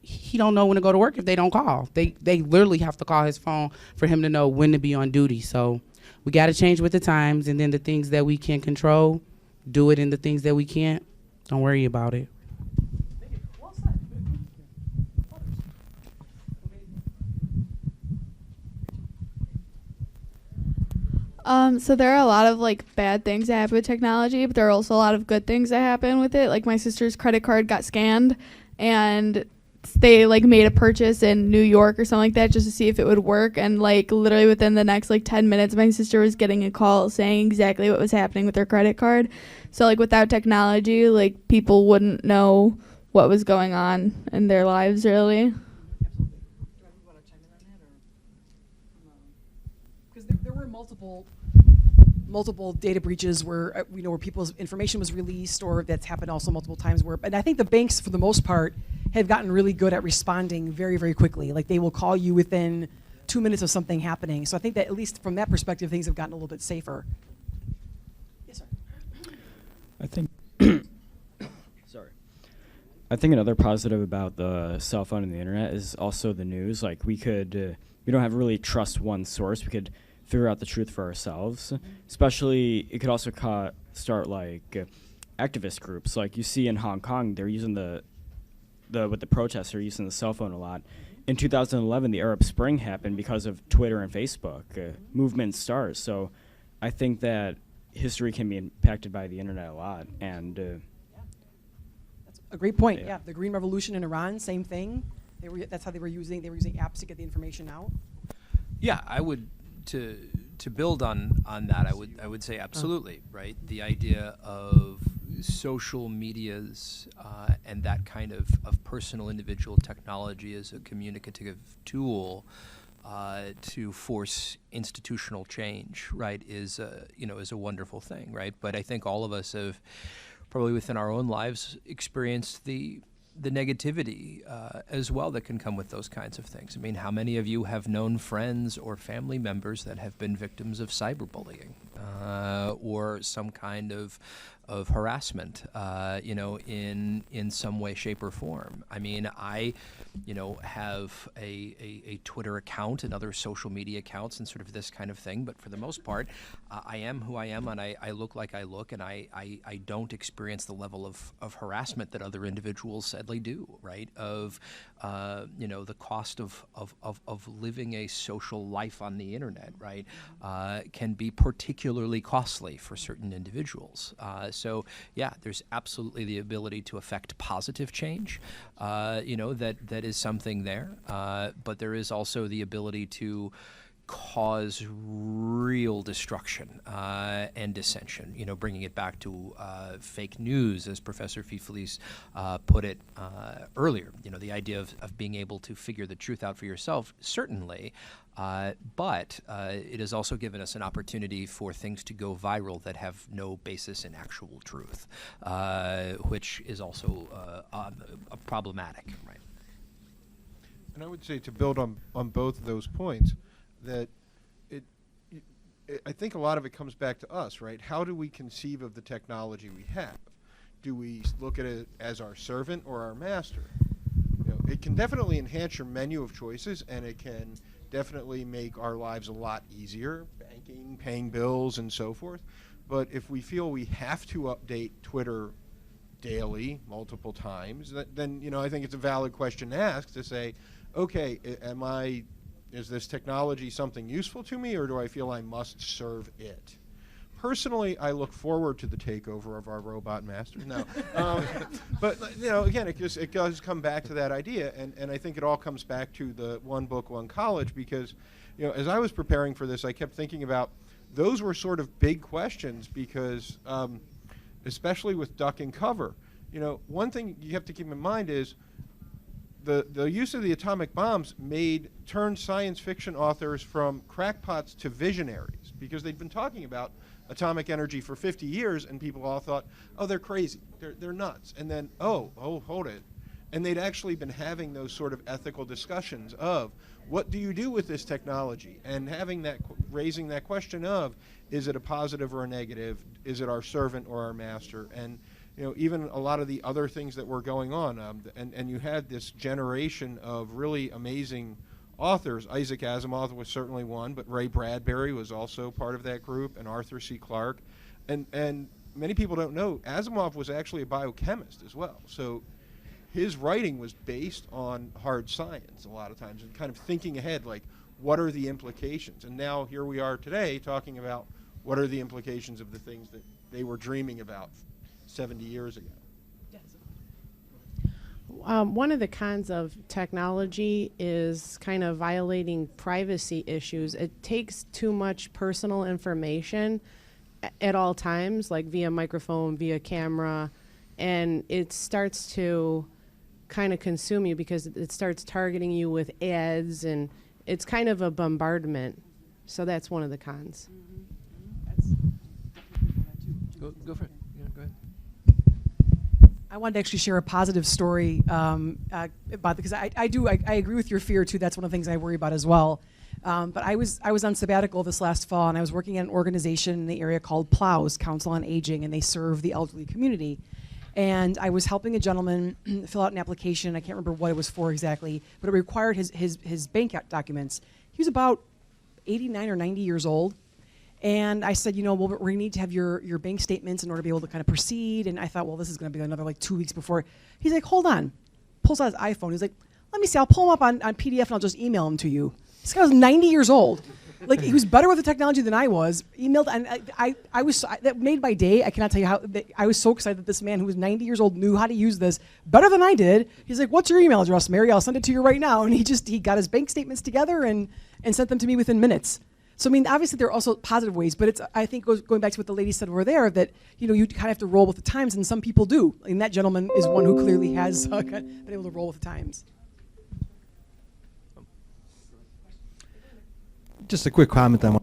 he don't know when to go to work if they don't call. They literally have to call his phone for him to know when to be on duty. So we got to change with the times, and then the things that we can control, do it, and the things that we can't, don't worry about it. So there are a lot of bad things that happen with technology, but there are also a lot of good things that happen with it. Like my sister's credit card got scanned, and they made a purchase in New York or something like that just to see if it would work, and literally within the next 10 minutes my sister was getting a call saying exactly what was happening with her credit card. So without technology, people wouldn't know what was going on in their lives, really. Because there were multiple data breaches where where people's information was released, or that's happened also multiple times and I think the banks for the most part have gotten really good at responding very, very quickly. They will call you within 2 minutes of something happening. So I think that at least from that perspective, things have gotten a little bit safer. Yes, sir. I think I think another positive about the cell phone and the internet is also the news. We don't have to really trust one source. We could figure out the truth for ourselves. Especially, it could also start activist groups. You see in Hong Kong, they're using with the protests, are using the cell phone a lot. In 2011, the Arab Spring happened because of Twitter and Facebook. Movement starts. So I think that history can be impacted by the internet a lot. And that's a great point. Yeah, the Green Revolution in Iran, same thing. That's how they were using apps to get the information out. Yeah, I would to build on that. I would say absolutely, right. The idea of social medias and that kind of personal individual technology as a communicative tool to force institutional change, right, is a wonderful thing, right. But I think all of us have probably within our own lives experienced the negativity as well that can come with those kinds of things. I mean, how many of you have known friends or family members that have been victims of cyberbullying or some kind of harassment, in some way, shape, or form? I mean, I, have a Twitter account and other social media accounts and sort of this kind of thing, but for the most part, I am who I am, and I look like I look, and I don't experience the level of harassment that other individuals sadly do, right? Of, the cost of living a social life on the internet, right, can be particularly costly for certain individuals. So yeah, there's absolutely the ability to affect positive change, that is something there, but there is also the ability to cause real destruction and dissension, bringing it back to fake news, as Professor Fifelis put it earlier, the idea of being able to figure the truth out for yourself, certainly, but it has also given us an opportunity for things to go viral that have no basis in actual truth, which is also problematic, right? And I would say, to build on both of those points, that I think a lot of it comes back to us, right? How do we conceive of the technology we have? Do we look at it as our servant or our master? It can definitely enhance your menu of choices, and it can definitely make our lives a lot easier, banking, paying bills, and so forth. But if we feel we have to update Twitter daily, multiple times, then I think it's a valid question to ask, to say, okay, is this technology something useful to me, or do I feel I must serve it? Personally, I look forward to the takeover of our robot master. No, but again, it does come back to that idea, and I think it all comes back to the one book, one college, because as I was preparing for this, I kept thinking about those were sort of big questions, because especially with duck and cover, one thing you have to keep in mind is the use of the atomic bombs turned science fiction authors from crackpots to visionaries, because they'd been talking about atomic energy for 50 years, and people all thought, oh, they're crazy, they're nuts. And then, oh, hold it. And they'd actually been having those sort of ethical discussions of, what do you do with this technology? And raising that question of, is it a positive or a negative? Is it our servant or our master? And even a lot of the other things that were going on, and you had this generation of really amazing authors. Isaac Asimov was certainly one, but Ray Bradbury was also part of that group, and Arthur C. Clarke. And many people don't know, Asimov was actually a biochemist as well. So his writing was based on hard science a lot of times, and kind of thinking ahead, like, what are the implications? And now here we are today talking about what are the implications of the things that they were dreaming about 70 years ago. One of the cons of technology is kind of violating privacy issues. It takes too much personal information at all times, like via microphone, via camera, and it starts to kind of consume you because it starts targeting you with ads, and it's kind of a bombardment. So that's one of the cons. Go for it. Yeah, go ahead. I wanted to actually share a positive story about, because I agree with your fear too. That's one of the things I worry about as well. But I was on sabbatical this last fall, and I was working at an organization in the area called PLOWS, Council on Aging, and they serve the elderly community. And I was helping a gentleman fill out an application. I can't remember what it was for exactly, but it required his bank documents. He was about 89 or 90 years old. And I said, well, we're going to need to have your bank statements in order to be able to kind of proceed. And I thought, well, this is going to be another 2 weeks before. He's like, hold on. Pulls out his iPhone. He's like, let me see. I'll pull them up on PDF and I'll just email them to you. This guy was 90 years old. Like, he was better with the technology than I was. Emailed, and that made my day. I cannot tell you how. I was so excited that this man who was 90 years old knew how to use this better than I did. He's like, what's your email address, Mary? I'll send it to you right now. And he got his bank statements together and sent them to me within minutes. So, I mean, obviously there are also positive ways, but I think going back to what the lady said over there, that, you kind of have to roll with the times, and some people do. And that gentleman is one who clearly has been able to roll with the times. Just a quick comment on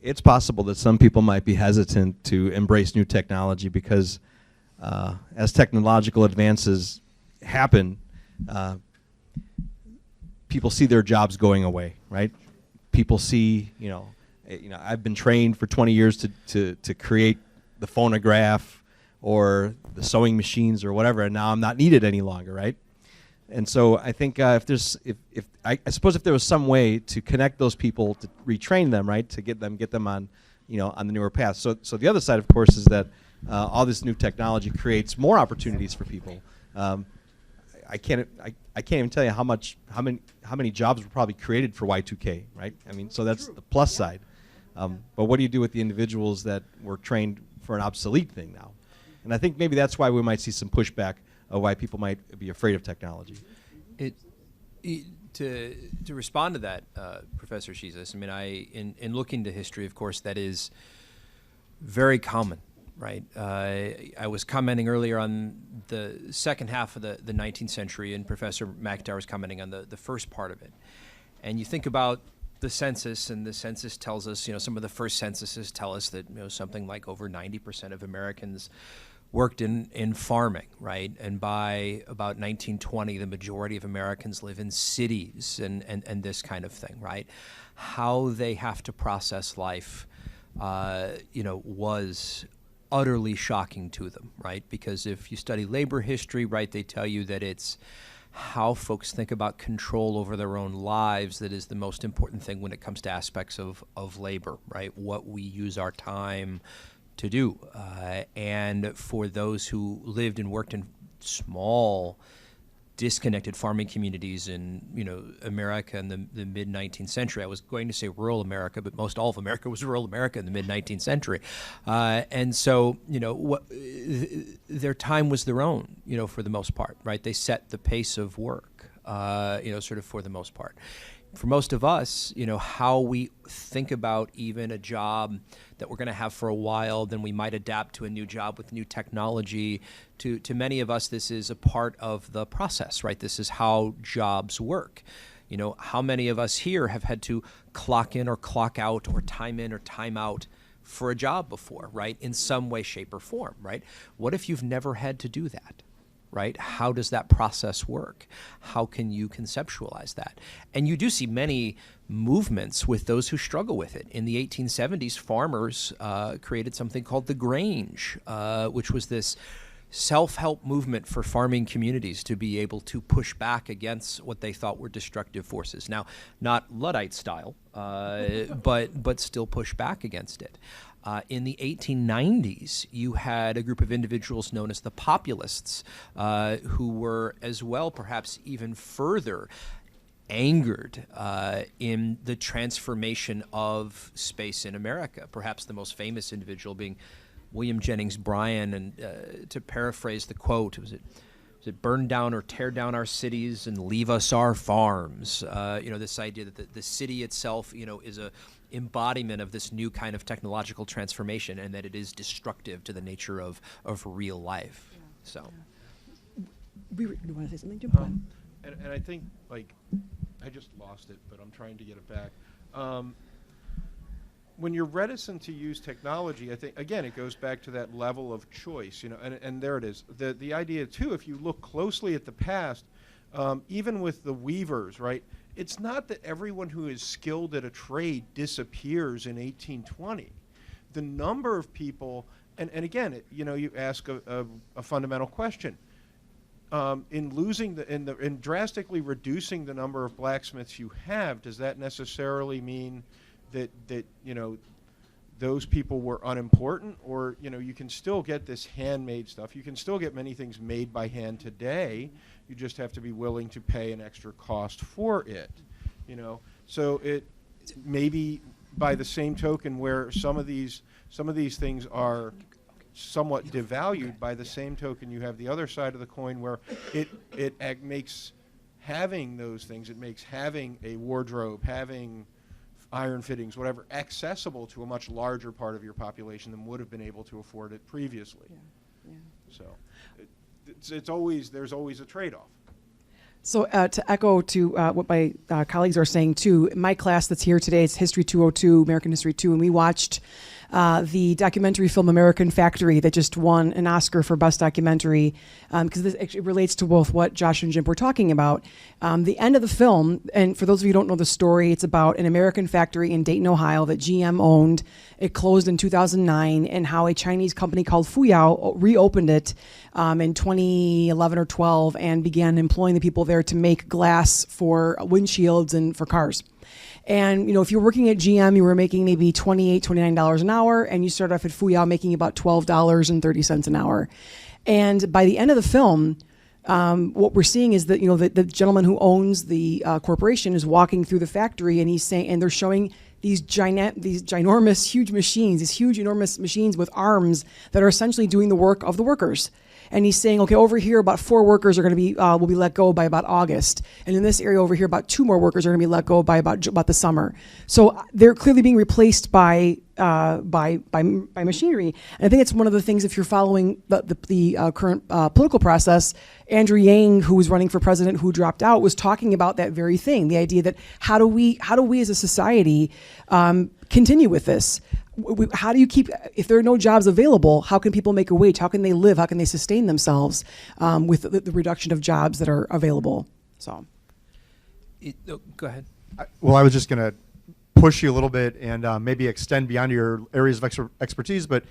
it's possible that some people might be hesitant to embrace new technology because as technological advances happen, people see their jobs going away, right? People see, I've been trained for 20 years to create the phonograph or the sewing machines or whatever, and now I'm not needed any longer, right? And so I think I suppose if there was some way to connect those people, to retrain them, right, to get them on, on the newer path. So the other side, of course, is that all this new technology creates more opportunities for people. I can't even tell you how many jobs were probably created for Y2K, right? I mean, so that's the plus side. But what do you do with the individuals that were trained for an obsolete thing now? And I think maybe that's why we might see some pushback of why people might be afraid of technology. To respond to that, Professor Shizas, I mean, in looking to history, of course, that is very common, right? I was commenting earlier on the second half of the 19th century, and Professor McIntyre was commenting on the first part of it. And you think about the census, and the census tells us, some of the first censuses tell us that, something like over 90% of Americans worked in farming, right? And by about 1920, the majority of Americans live in cities and this kind of thing, right? How they have to process life, was utterly shocking to them, right? Because if you study labor history, right, they tell you that it's how folks think about control over their own lives that is the most important thing when it comes to aspects of labor, right? What we use our time to do. And for those who lived and worked in small, disconnected farming communities in, America in the mid-19th century. I was going to say rural America, but most all of America was rural America in the mid-19th century. And so, their time was their own, for the most part, right? They set the pace of work, sort of for the most part. For most of us, how we think about even a job that we're going to have for a while, then we might adapt to a new job with new technology. To many of us, this is a part of the process, right? This is how jobs work. How many of us here have had to clock in or clock out or time in or time out for a job before, right? In some way, shape, or form, right? What if you've never had to do that? Right? How does that process work? How can you conceptualize that? And you do see many movements with those who struggle with it. In the 1870s, farmers created something called the Grange, which was this self-help movement for farming communities to be able to push back against what they thought were destructive forces. Now, not Luddite style, but still push back against it. In the 1890s, you had a group of individuals known as the populists, who were as well perhaps even further angered in the transformation of space in America. Perhaps the most famous individual being William Jennings Bryan, and to paraphrase the quote, was it burn down or tear down our cities and leave us our farms? This idea that the city itself, is a embodiment of this new kind of technological transformation, and that it is destructive to the nature of real life. Yeah. So, you want to say something, Jim? And I think, I just lost it, but I'm trying to get it back. When you're reticent to use technology, I think, again, it goes back to that level of choice, and there it is. The idea, too, if you look closely at the past, even with the weavers, right, it's not that everyone who is skilled at a trade disappears in 1820. The number of people, and again, you ask a fundamental question. In drastically reducing the number of blacksmiths you have, does that necessarily mean that those people were unimportant? Or you can still get this handmade stuff. You can still get many things made by hand today. You just have to be willing to pay an extra cost for it. So it maybe by the same token, where some of these things are somewhat devalued, by the same token you have the other side of the coin where it makes having those things, it makes having a wardrobe, having iron fittings, whatever, accessible to a much larger part of your population than would have been able to afford it previously. Yeah. So there's always a trade-off. So to echo to what my colleagues are saying too, my class that's here today, it's History 202, American History 2, and we watched the documentary film American Factory that just won an Oscar for Best Documentary, because this actually relates to both what Josh and Jim were talking about. The end of the film, and for those of you who don't know the story, it's about an American factory in Dayton, Ohio that GM owned. It closed in 2009, and how a Chinese company called Fuyao reopened it in 2011 or 12 and began employing the people there to make glass for windshields and for cars. And, if you're working at GM, you were making maybe $28, $29 an hour, and you started off at Fuyao making about $12.30 an hour. And by the end of the film, what we're seeing is that, the gentleman who owns the corporation is walking through the factory, and he's saying, and they're showing these ginormous, huge machines, these huge, enormous machines with arms that are essentially doing the work of the workers. And he's saying, okay, over here, about 4 workers are going to be will be let go by about August, and in this area over here, about 2 more workers are going to be let go by about the summer. So they're clearly being replaced by machinery. And I think it's one of the things, if you're following the current political process, Andrew Yang, who was running for president, who dropped out, was talking about that very thing, the idea that how do we as a society continue with this? How do you keep, if there are no jobs available, how can people make a wage? How can they live? How can they sustain themselves with the reduction of jobs that are available? So, go ahead. Well, I was just going to push you a little bit and maybe extend beyond your areas of expertise, but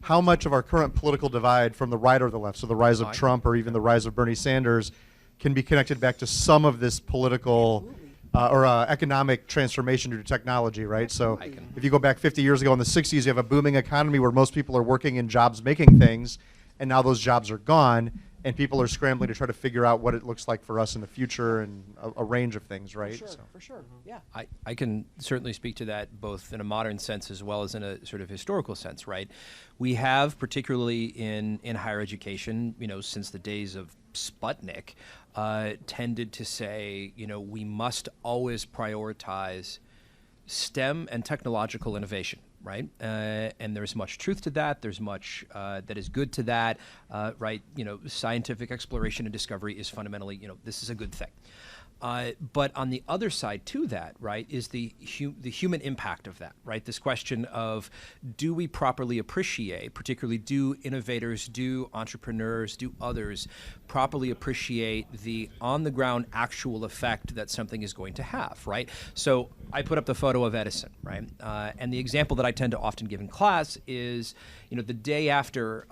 how much of our current political divide from the right or the left, so the rise of Trump or even the rise of Bernie Sanders, can be connected back to some of this political or economic transformation due to technology, right? So if you go back 50 years ago in the 60s, you have a booming economy where most people are working in jobs making things, and now those jobs are gone, and people are scrambling to try to figure out what it looks like for us in the future and a range of things, right? For sure, yeah. I can certainly speak to that both in a modern sense as well as in a sort of historical sense, right? We have, particularly in higher education, since the days of Sputnik, tended to say, we must always prioritize STEM and technological innovation, right? And there's much truth to that. There's much that is good to that, right? Scientific exploration and discovery is fundamentally, this is a good thing. But on the other side to that, right, is the human impact of that, right? This question of, do we properly appreciate, particularly do innovators, do entrepreneurs, do others properly appreciate the on-the-ground actual effect that something is going to have, right? So I put up the photo of Edison, right? And the example that I tend to often give in class is, the day after,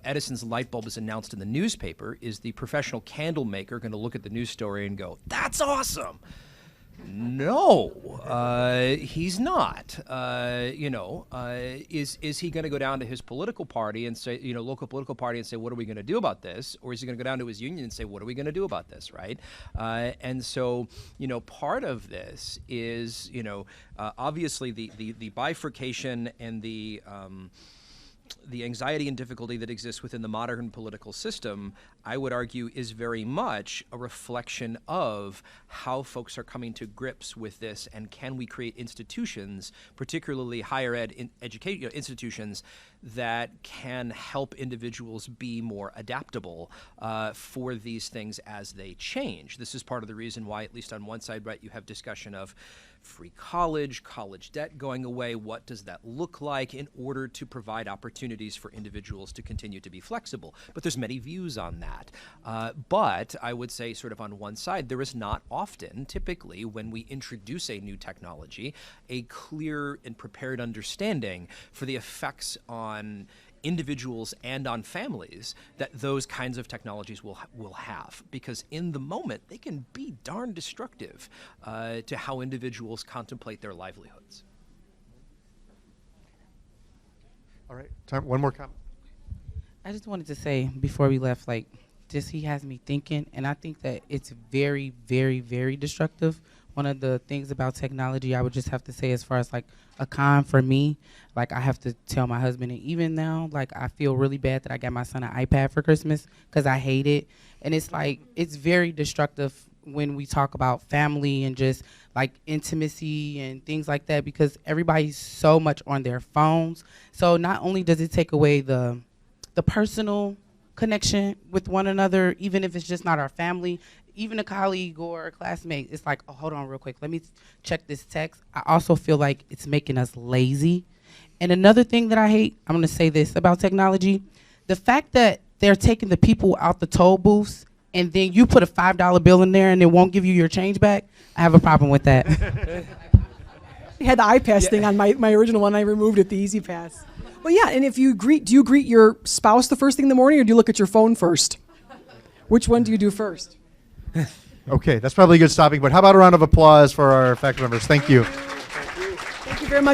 Edison's light bulb is announced in the newspaper, is the professional candle maker going to look at the news story and go, "That's awesome"? No, he's not. Is he going to go down to his political party and say, local political party and say, what are we going to do about this? Or is he going to go down to his union and say, what are we going to do about this, right? And so, part of this is, obviously the bifurcation and the anxiety and difficulty that exists within the modern political system, I would argue, is very much a reflection of how folks are coming to grips with this, and can we create institutions, particularly higher ed education institutions, that can help individuals be more adaptable for these things as they change. This is part of the reason why, at least on one side, right, you have discussion of free college debt going away. What does that look like in order to provide opportunities for individuals to continue to be flexible? But there's many views on that. But I would say, sort of on one side, there is not often, typically, when we introduce a new technology, a clear and prepared understanding for the effects on individuals and on families that those kinds of technologies will have, because in the moment they can be darn destructive to how individuals contemplate their livelihoods. All right, time, one more comment. I just wanted to say before we left, he has me thinking, and I think that it's very, very, very destructive. One of the things about technology I would just have to say, as far as a con for me, I have to tell my husband, and even now, I feel really bad that I got my son an iPad for Christmas because I hate it. And it's it's very destructive when we talk about family and just intimacy and things like that, because everybody's so much on their phones. So not only does it take away the personal connection with one another, even if it's just not our family, even a colleague or a classmate, it's like, oh, hold on real quick. Let me check this text. I also feel like it's making us lazy. And another thing that I hate, I'm going to say this about technology, the fact that they're taking the people out the toll booths and then you put a $5 bill in there and it won't give you your change back, I have a problem with that. I had the iPass thing on my original one. I removed it, the Easy Pass. Well, yeah, and if you do you greet your spouse the first thing in the morning, or do you look at your phone first? Which one do you do first? Okay, that's probably a good stopping point. How about a round of applause for our faculty members? Thank you. Thank you very much.